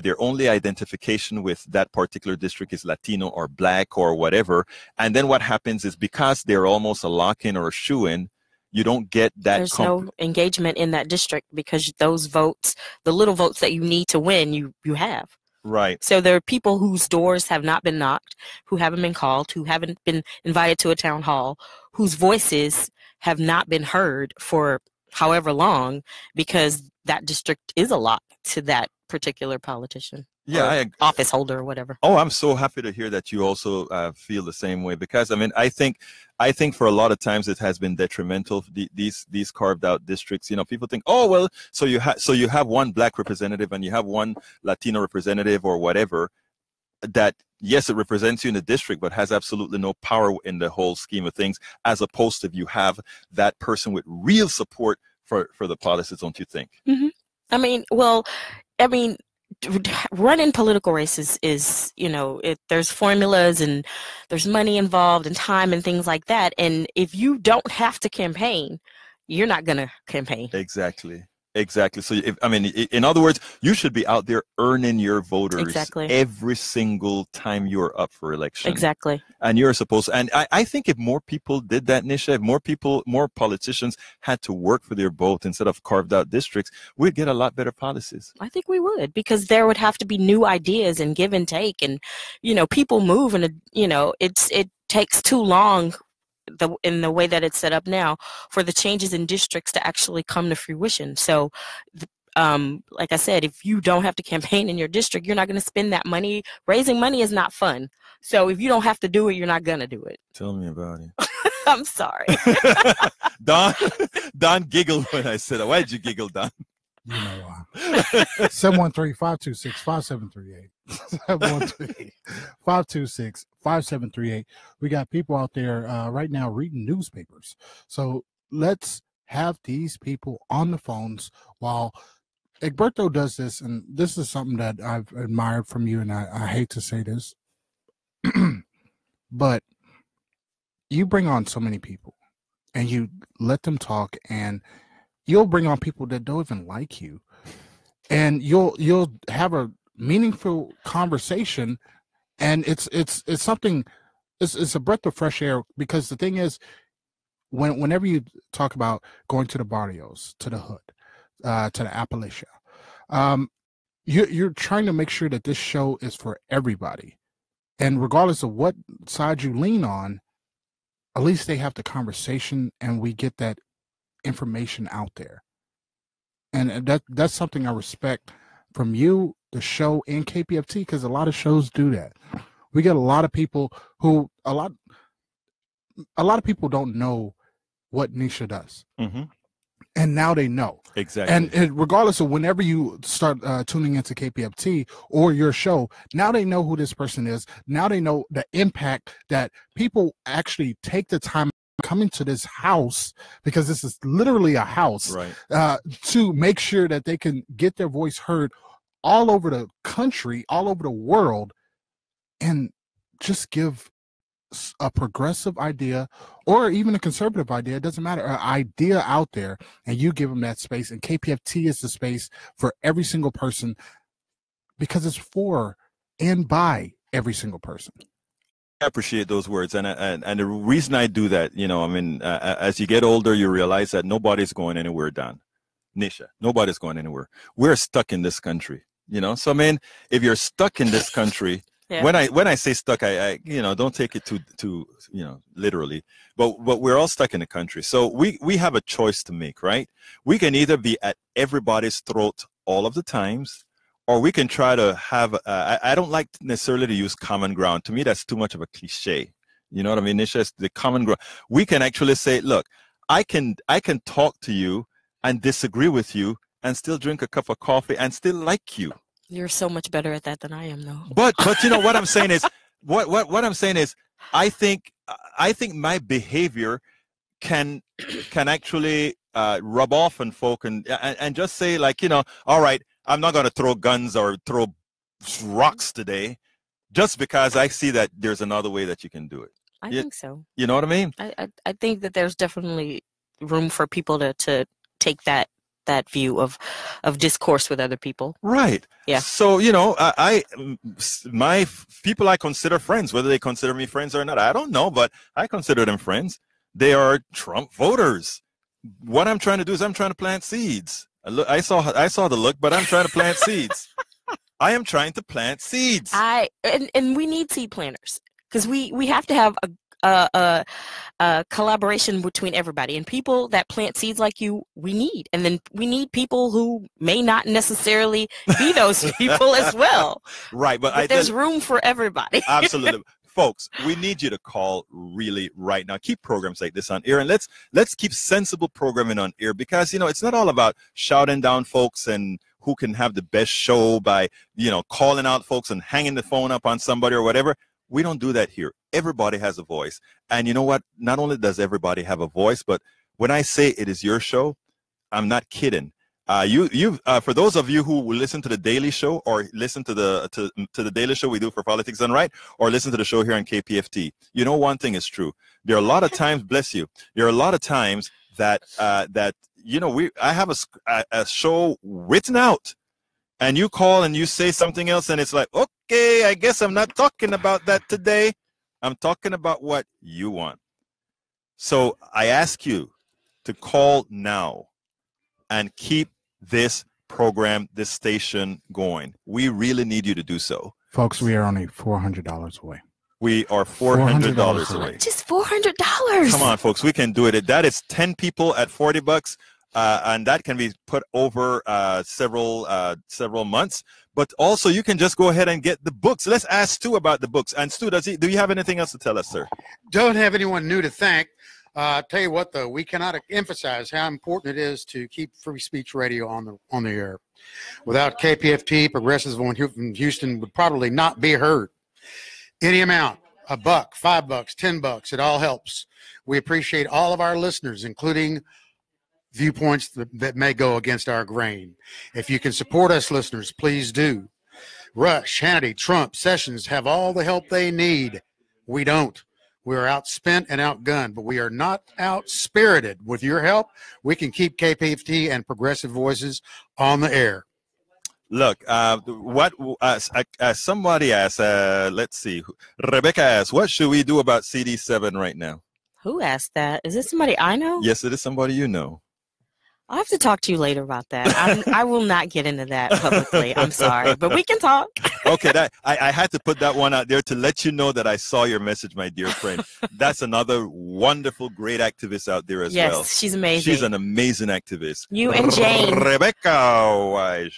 A: their only identification with that particular district is Latino or Black or whatever. And then what happens is, because they're almost a lock-in or a shoe-in, You don't get that.
D: There's no engagement in that district because those votes, the little votes that you need to win, you have.
A: Right.
D: So there are people whose doors have not been knocked, who haven't been called, who haven't been invited to a town hall, whose voices have not been heard for however long, because that district is a lot to that particular politician.
A: Yeah,
D: office holder or whatever.
A: Oh, I'm so happy to hear that you also feel the same way, because I mean, I think for a lot of times it has been detrimental. These carved out districts, you know, people think, oh well, so you have one black representative and you have one Latino representative or whatever, that yes, it represents you in the district, but has absolutely no power in the whole scheme of things, as opposed to if you have that person with real support for the policies, don't you think?
D: Mm-hmm. I mean, running political races is, you know, there's formulas and there's money involved and time and things like that. And if you don't have to campaign, you're not going to campaign.
A: Exactly. So, in other words, you should be out there earning your voters every single time you're up for election.
D: Exactly.
A: And you're supposed to, and I think if more people did that, Nisha, if more politicians had to work for their vote instead of carved out districts, we'd get a lot better policies.
D: I think we would, because there would have to be new ideas and give and take, and, you know, people move, and, you know, it takes too long in the way that it's set up now for the changes in districts to actually come to fruition. So, like I said, if you don't have to campaign in your district, you're not going to spend that money. Raising money is not fun. So if you don't have to do it, you're not going to do it.
A: Tell me about it.
D: I'm sorry.
C: Don
A: giggled when I said that. Why did you giggle, Don?
C: You know why. 713-526-5738. 713-526-5738. We got people out there right now reading newspapers. So let's have these people on the phones while Egberto does this. And this is something that I've admired from you, and I hate to say this, but you bring on so many people and you let them talk, and you'll bring on people that don't even like you, and you'll have a meaningful conversation, and it's something, it's a breath of fresh air, because the thing is, whenever you talk about going to the barrios, to the hood, to the Appalachia, you're trying to make sure that this show is for everybody, and regardless of what side you lean on, at least they have the conversation and we get that information out there. And that's something I respect from you, the show, and KPFT, because a lot of shows do that. We get a lot of people who a lot of people don't know what Nisha does. Mm-hmm. And now they know.
A: Exactly.
C: And regardless of whenever you start tuning into KPFT or your show, now they know who this person is. Now they know the impact that people actually take the time coming to this house, because this is literally a house,
A: right,
C: to make sure that they can get their voice heard all over the country, all over the world, and just give a progressive idea or even a conservative idea, it doesn't matter, an idea out there, and you give them that space. And KPFT is the space for every single person, because it's for and by every single person.
A: I appreciate those words, and the reason I do that, you know, I mean, as you get older, you realize that nobody's going anywhere, Don, Nisha. Nobody's going anywhere. We're stuck in this country, you know. So I mean, if you're stuck in this country. Yeah. When I say stuck, I you know, don't take it too you know, literally, but we're all stuck in the country. So we have a choice to make, right? We can either be at everybody's throat all of the times, or we can try to have I don't like necessarily to use common ground. To me, that's too much of a cliche. You know what I mean, Nisha? It's the common ground. We can actually say, look, I can talk to you and disagree with you and still drink a cup of coffee and still like you.
D: You're so much better at that than I am, though.
A: But you know what I'm saying is, what I'm saying is, I think my behavior can actually rub off on folk and just say, like, you know, all right, I'm not going to throw guns or throw rocks today, just because I see that there's another way that you can do it.
D: I think so.
A: You know what I mean?
D: I think that there's definitely room for people to take that view of discourse with other people.
A: Right.
D: Yeah.
A: So, you know, my people I consider friends, whether they consider me friends or not, I don't know, but I consider them friends. They are Trump voters. What I'm trying to do is I'm trying to plant seeds. I saw the look, but I'm trying to plant seeds. I am trying to plant seeds.
D: And we need seed planters because we have to have a collaboration between everybody, and people that plant seeds like you we need, and then we need people who may not necessarily be those people as well.
A: Right, but
D: there's room for everybody.
A: Absolutely. Folks, we need you to call really right now. Keep programs like this on air, and let's keep sensible programming on air, because it's not all about shouting down folks and who can have the best show by calling out folks and hanging the phone up on somebody or whatever. We don't do that here. Everybody has a voice, and you know what? Not only does everybody have a voice, but when I say it is your show, I'm not kidding. For those of you who will listen to the Daily Show or listen to the Daily Show we do for Politics Done Right, or listen to the show here on KPFT, one thing is true. There are a lot of times, bless you, there are a lot of times that I have a show written out, and you call and you say something else, and it's like, okay, I guess I'm not talking about that today. I'm talking about what you want. So I ask you to call now and keep this program, this station going. We really need you to do so.
C: Folks, we are only $400 away.
A: We are $400 away.
D: Just $400.
A: Come on, folks. We can do it. That is 10 people at $40, and that can be put over several months. But also, you can just go ahead and get the books. Let's ask Stu about the books. And Stu, do you have anything else to tell us, sir?
E: Don't have anyone new to thank. Tell you what, though, we cannot emphasize how important it is to keep free speech radio on the air. Without KPFT, progressives in Houston would probably not be heard. Any amount, $1, $5, $10, it all helps. We appreciate all of our listeners, including viewpoints that may go against our grain. If you can support us, listeners, please do. Rush, Hannity, Trump, Sessions have all the help they need. We don't. We are outspent and outgunned, but we are not outspirited. With your help, we can keep KPFT and progressive voices on the air.
A: Look, somebody asked, let's see, Rebecca asked, what should we do about CD7 right now?
D: Who asked that? Is this somebody I know?
A: Yes, it is somebody you know.
D: I'll have to talk to you later about that. I will not get into that publicly. I'm sorry, but we can talk.
A: Okay, I had to put that one out there to let you know that I saw your message, my dear friend. That's another wonderful, great activist out there as well.
D: Yes, she's amazing.
A: She's an amazing activist.
D: You and Jane.
A: Rebecca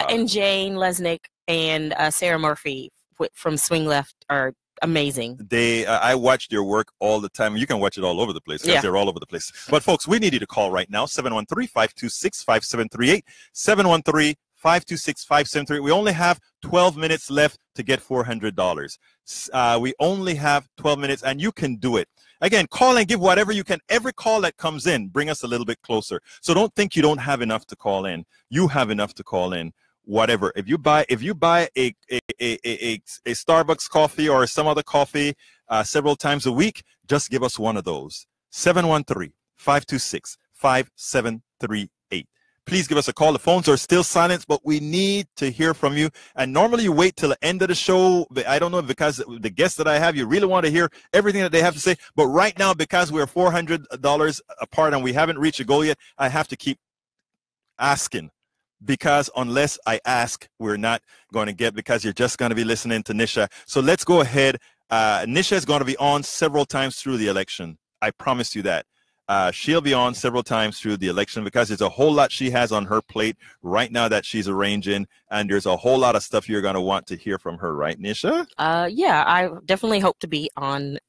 D: and Jane Lesnick and Sarah Murphy from Swing Left are amazing.
A: I watched your work all the time. You can watch it all over the place because they're all over the place. But folks, we need you to call right now, 713-526-5738, 713-526-5738. We only have 12 minutes left to get $400. We only have 12 minutes, and you can do it. Again, call and give whatever you can. Every call that comes in, bring us a little bit closer. So don't think you don't have enough to call in. You have enough to call in. Whatever. If you buy a Starbucks coffee or some other coffee several times a week, just give us one of those. 713-526-5738. Please give us a call. The phones are still silent, but we need to hear from you. And normally you wait till the end of the show. I don't know, because the guests that I have, you really want to hear everything that they have to say. But right now, because we're $400 apart and we haven't reached a goal yet, I have to keep asking. Because unless I ask, we're not going to get, because you're just going to be listening to Nisha. So let's go ahead. Nisha is going to be on several times through the election. I promise you that. She'll be on several times through the election, because there's a whole lot she has on her plate right now that she's arranging, and there's a whole lot of stuff you're going to want to hear from her, right, Nisha?
D: Yeah, I definitely hope to be on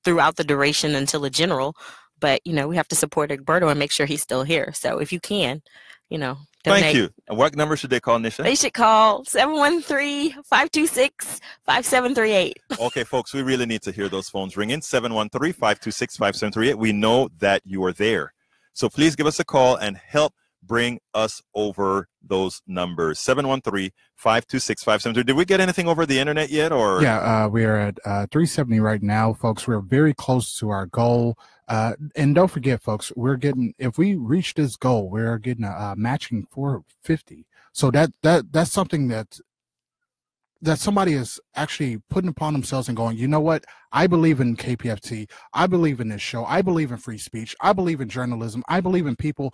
D: throughout the duration until the general, but, we have to support Egberto and make sure he's still here. So if you can, donate.
A: Thank you. And what number should they call, Nisha?
D: They should call 713-526-5738.
A: Okay, folks, we really need to hear those phones ring in. 713-526-5738. We know that you are there. So please give us a call and help bring us over those numbers. 713-526-5738. Did we get anything over the internet yet? Or
C: yeah, we are at 370 right now, folks. We're very close to our goal. And don't forget, folks, if we reach this goal, we're getting a matching 450. So that's something that that somebody is actually putting upon themselves and going, you know what? I believe in KPFT. I believe in this show. I believe in free speech. I believe in journalism. I believe in people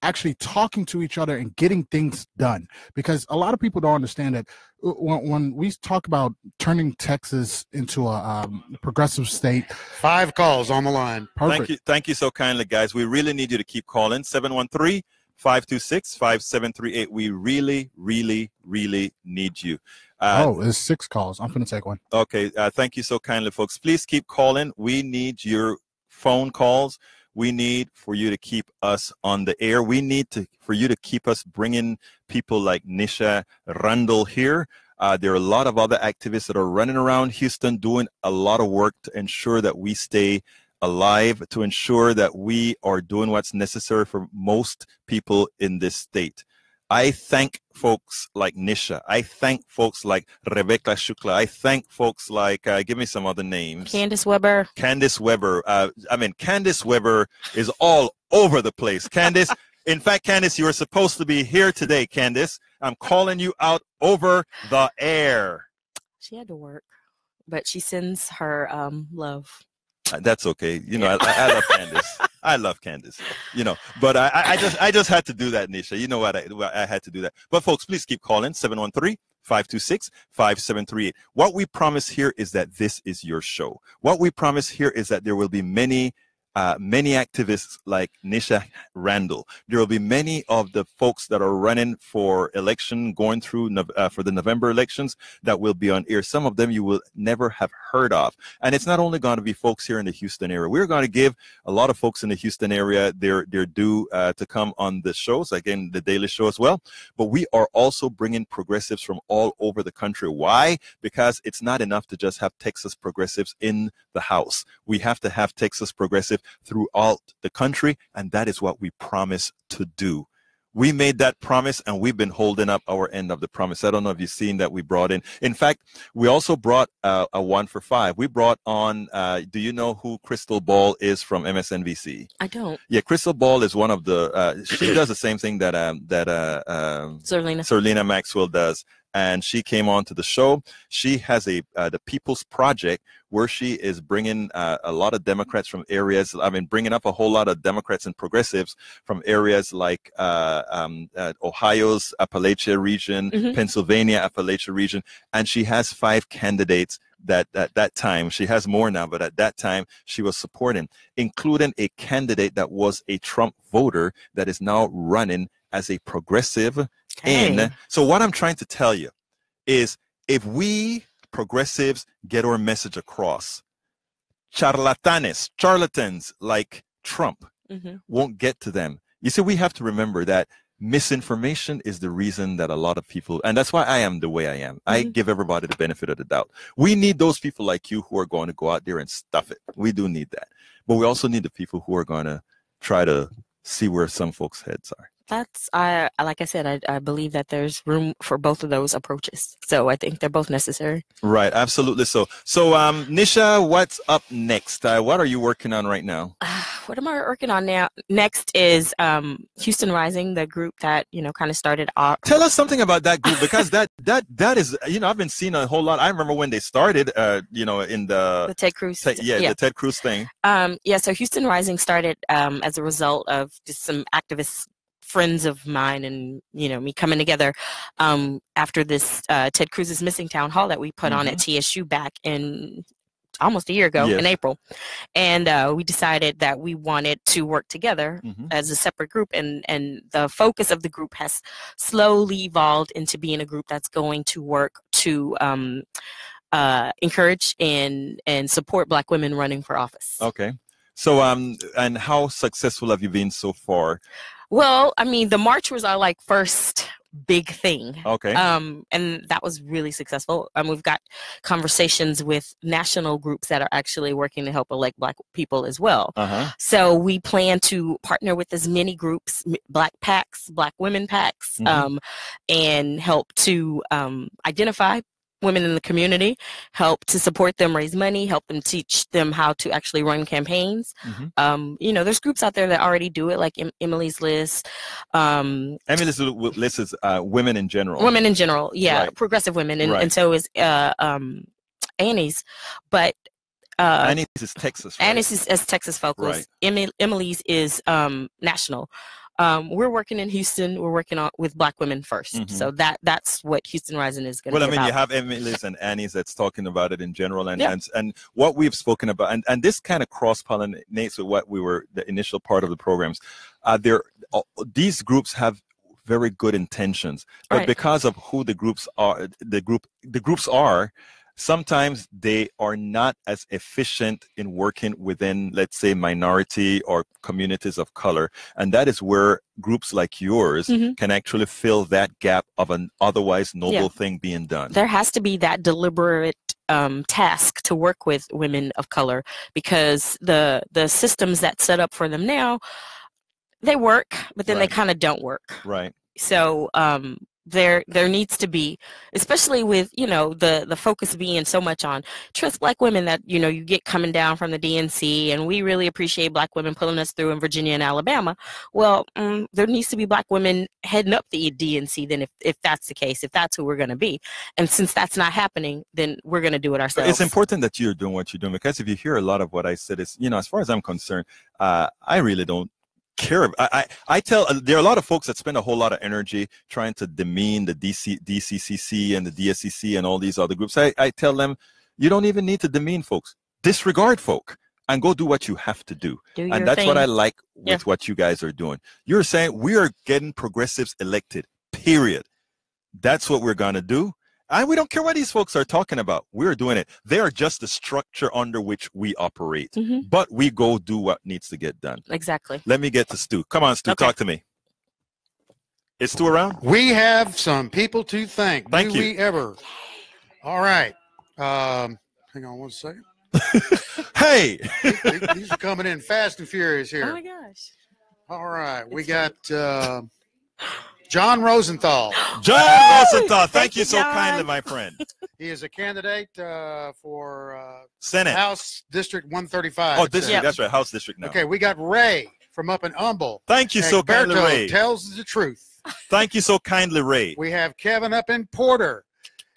C: actually talking to each other and getting things done, because a lot of people don't understand that when we talk about turning Texas into a progressive state.
E: 5 calls on the line.
C: Perfect.
A: Thank you so kindly, guys. We really need you to keep calling 713-526-5738. We really, really, really need you.
C: It's 6 calls. I'm going to take one.
A: Okay. Thank you so kindly, folks. Please keep calling. We need your phone calls. We need for you to keep us on the air. We need for you to keep us bringing people like Nisha Randle here. There are a lot of other activists that are running around Houston doing a lot of work to ensure that we stay alive, to ensure that we are doing what's necessary for most people in this state. I thank folks like Nisha. I thank folks like Rebecca Shukla. I thank folks like, give me some other names.
D: Candace Weber.
A: Candace Weber. Candace Weber is all over the place. Candace, in fact, Candace, you were supposed to be here today, Candace. I'm calling you out over the air.
D: She had to work, but she sends her love.
A: That's okay. You know, I love Candace. I love Candace. You know, but I just had to do that, Nisha. You know what? I had to do that. But folks, please keep calling 713-526-5738. What we promise here is that this is your show. What we promise here is that there will be many activists like Nisha Randle. There will be many of the folks that are running for election, going through for the November elections, that will be on air. Some of them you will never have heard of. And it's not only going to be folks here in the Houston area. We're going to give a lot of folks in the Houston area their due to come on the shows, again, the Daily Show as well. But we are also bringing progressives from all over the country. Why? Because it's not enough to just have Texas progressives in the house. We have to have Texas progressive throughout the country, and that is what we promise to do. We made that promise, and we've been holding up our end of the promise. I don't know if you've seen that we brought in. In fact, we also brought a 1 for 5. We brought on, do you know who Crystal Ball is from MSNBC?
D: I don't.
A: Yeah, Crystal Ball is one of the, she does the same thing that Sir Lena Maxwell does. And she came on to the show. She has the People's Project, where she is bringing a lot of Democrats from areas, bringing up a whole lot of Democrats and progressives from areas like Ohio's Appalachia region, Pennsylvania Appalachia region. And she has 5 candidates that at that time, she has more now, but at that time she was supporting, including a candidate that was a Trump voter that is now running as a progressive. So what I'm trying to tell you is, if we progressives get our message across, charlatans like Trump won't get to them. You see, we have to remember that misinformation is the reason that a lot of people, and that's why I am the way I am. I give everybody the benefit of the doubt. We need those people like you who are going to go out there and stuff it. We do need that. But we also need the people who are going to try to see where some folks' heads are.
D: Like I said, I believe that there's room for both of those approaches. So I think they're both necessary. Right,
A: absolutely. So Nisha, what's up next? What are you working on right now?
D: What am I working on now? Next is Houston Rising, the group that, kind of started off.
A: Tell us something about that group, because that is, I've been seeing a whole lot. I remember when they started, in the
D: Ted Cruz.
A: The Ted Cruz thing.
D: So Houston Rising started as a result of just some activists, friends of mine, and me coming together after this Ted Cruz's Missing Town Hall that we put on at TSU back in almost a year ago in April. And we decided that we wanted to work together as a separate group, and the focus of the group has slowly evolved into being a group that's going to work to encourage and support Black women running for office.
A: Okay. So and how successful have you been so far?
D: Well, the march was our first big thing.
A: Okay.
D: And that was really successful. We've got conversations with national groups that are actually working to help elect Black people as well. So we plan to partner with as many groups, Black PACs, Black women PACs, and help to identify women in the community, help to support them, raise money, help them, teach them how to actually run campaigns. You know, there's groups out there that already do it, like Emily's List.
A: Emily's List is women in general.
D: Women in general, yeah,
A: Right.
D: progressive women, and,
A: Right.
D: and so is Annie's, but
A: Annie's is Texas, right?
D: Annie's is Texas focused. Emily's is national. We're working in Houston. We're working with Black women first. So that's what Houston Rising is going to be
A: Well, I mean,
D: about.
A: you have Emily's and Annie's that's talking about it in general, and
D: Yeah.
A: and what we've spoken about, and this kind of cross-pollinates with what we were, the initial part of the programs. These groups have very good intentions, but
D: Right.
A: because of who the groups are, the groups are, sometimes they are not as efficient in working within, let's say, minority or communities of color. And that is where groups like yours can actually fill that gap of an otherwise noble thing being done.
D: There has to be that deliberate task to work with women of color, because the systems that set up for them now, they work, but then they
A: Right.
D: kind of don't work.
A: Right.
D: So there needs to be, especially with, you know, the focus being so much on trans Black women that, you know, you get coming down from the DNC, and we really appreciate Black women pulling us through in Virginia and Alabama. Well, there needs to be Black women heading up the DNC then, if that's the case, if that's who we're going to be. And since that's not happening, then we're going to do it ourselves.
A: It's important that you're doing what you're doing, because if you hear a lot of what I said, is, you know, as far as I'm concerned, I really don't care. I tell, there are a lot of folks that spend a whole lot of energy trying to demean the DCCC and the DSCC and all these other groups. I tell them, you don't even need to demean folks. Disregard folk and go do what you have to do. And that's what I like with what you guys are doing. You're saying we are getting progressives elected, period. That's what we're going to do. And we don't care what these folks are talking about. We're doing it. They are just the structure under which we operate. But we go do what needs to get done.
D: Exactly.
A: Let me get to Stu. Come on, Stu, talk to me. Is Stu around?
E: We have some people to thank.
A: Thank
E: Do
A: you.
E: we ever? All right. Hang on one second.
A: Hey!
E: These are coming in fast and furious here.
D: Oh my gosh.
E: All right. We got John Rosenthal.
A: John Rosenthal, thank you so
D: John.
A: kindly, my friend.
E: He is a candidate for
A: Senate.
E: House District 135.
A: Oh, district. That's right. House district now.
E: Okay, we got Ray from up in Humble.
A: Thank you so kindly,
E: Egberto
A: Ray.
E: tells the truth.
A: Thank you so kindly, Ray.
E: We have Kevin up in Porter.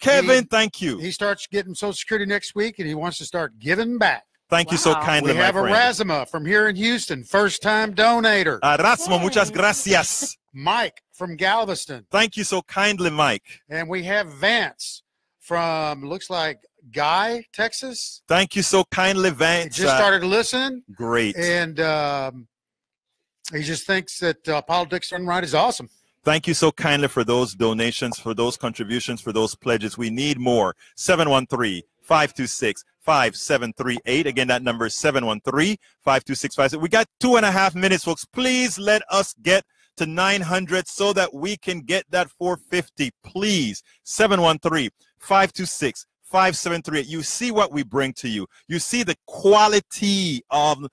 A: Kevin, thank you.
E: He starts getting Social Security next week, and he wants to start giving back.
A: Thank you so
D: Wow.
A: kindly,
E: We
A: my
E: have
A: friend.
E: Erasma from here in Houston, first-time donator.
A: Erasmo, muchas gracias.
E: Mike from Galveston.
A: Thank you so kindly, Mike.
E: And we have Vance from, looks like, Guy, Texas.
A: Thank you so kindly,
E: He
A: Vance.
E: just started listening,
A: Great.
E: and he just thinks that Politics Done Right is awesome.
A: Thank you so kindly for those donations, for those contributions, for those pledges. We need more. 713-526-5738. Again, that number is 713-526-5738. We got 2.5 minutes, folks. Please let us get to 900 so that we can get that 450. Please. 713-526-5738. You see what we bring to you. You see the quality of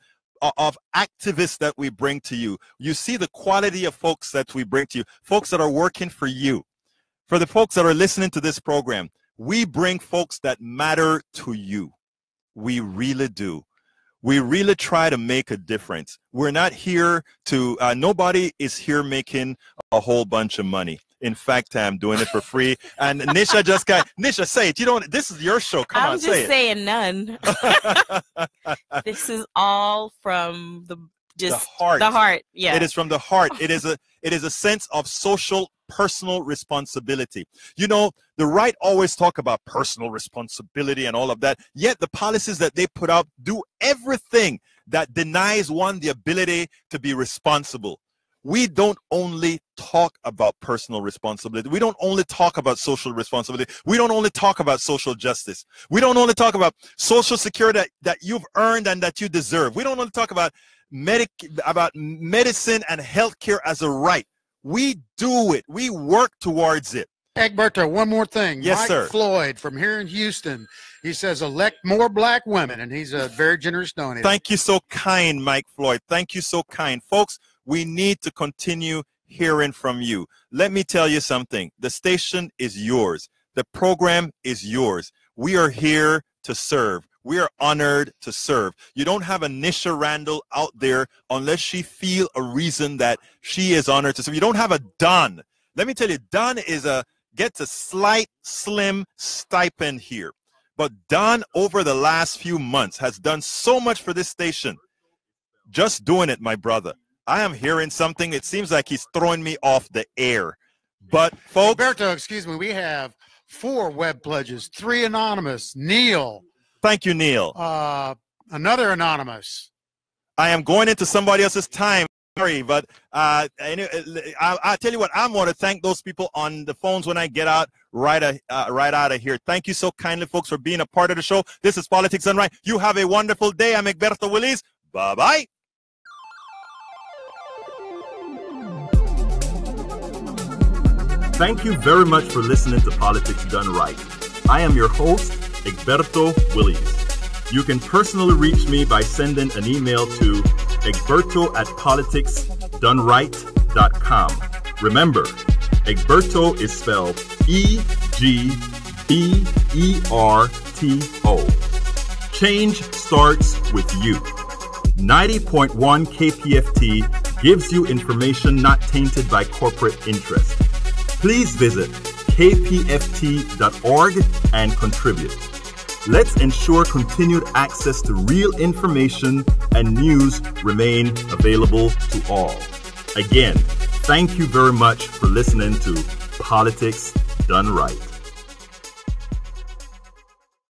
A: activists that we bring to you. You see the quality of folks that we bring to you, folks that are working for you. For the folks that are listening to this program, we bring folks that matter to you. We really do. We really try to make a difference. We're not here to, nobody is here making a whole bunch of money. In fact, I'm doing it for free. And Nisha just got, Nisha, say it. You don't, this is your show. Come on, say it.
D: I'm just saying none. This is all from the
A: heart.
D: The heart. Yeah.
A: It is from the heart. It is a sense of social personal responsibility. You know, the right always talk about personal responsibility and all of that. Yet the policies that they put out do everything that denies one the ability to be responsible. We don't only talk about personal responsibility. We don't only talk about social responsibility. We don't only talk about social justice. We don't only talk about social security that you've earned and that you deserve. We don't only talk about medicine and healthcare as a right. We do it. We work towards it.
E: Egberto, one more thing.
A: Yes,
E: Mike
A: sir.
E: Floyd from here in Houston. He says, elect more black women, and he's a very generous donor.
A: Thank you so kind, Mike Floyd. Thank you so kind. Folks, we need to continue hearing from you. Let me tell you something. The station is yours. The program is yours. We are here to serve. We are honored to serve. You don't have a Nisha Randle out there unless she feel a reason that she is honored to serve. You don't have a Don. Let me tell you, Don gets a slight, slim stipend here. But Don, over the last few months, has done so much for this station. Just doing it, my brother. I am hearing something. It seems like he's throwing me off the air. But, folks.
E: Alberto, excuse me, we have 4 web pledges, 3 anonymous. Neil.
A: Thank you, Neil.
E: Another anonymous.
A: I am going into somebody else's time. Sorry, but I tell you what, I want to thank those people on the phones when I get out right out of here. Thank you so kindly, folks, for being a part of the show. This is Politics Done Right. You have a wonderful day. I'm Egberto Willis. Bye-bye. Thank you very much for listening to Politics Done Right. I am your host, Egberto Willis. You can personally reach me by sending an email to egberto@politicsdoneright.com. Remember, Egberto is spelled E-G-B-E-R-T-O. Change starts with you. 90.1 KPFT gives you information not tainted by corporate interest. Please visit kpft.org and contribute. Let's ensure continued access to real information and news remain available to all. Again, thank you very much for listening to Politics Done Right.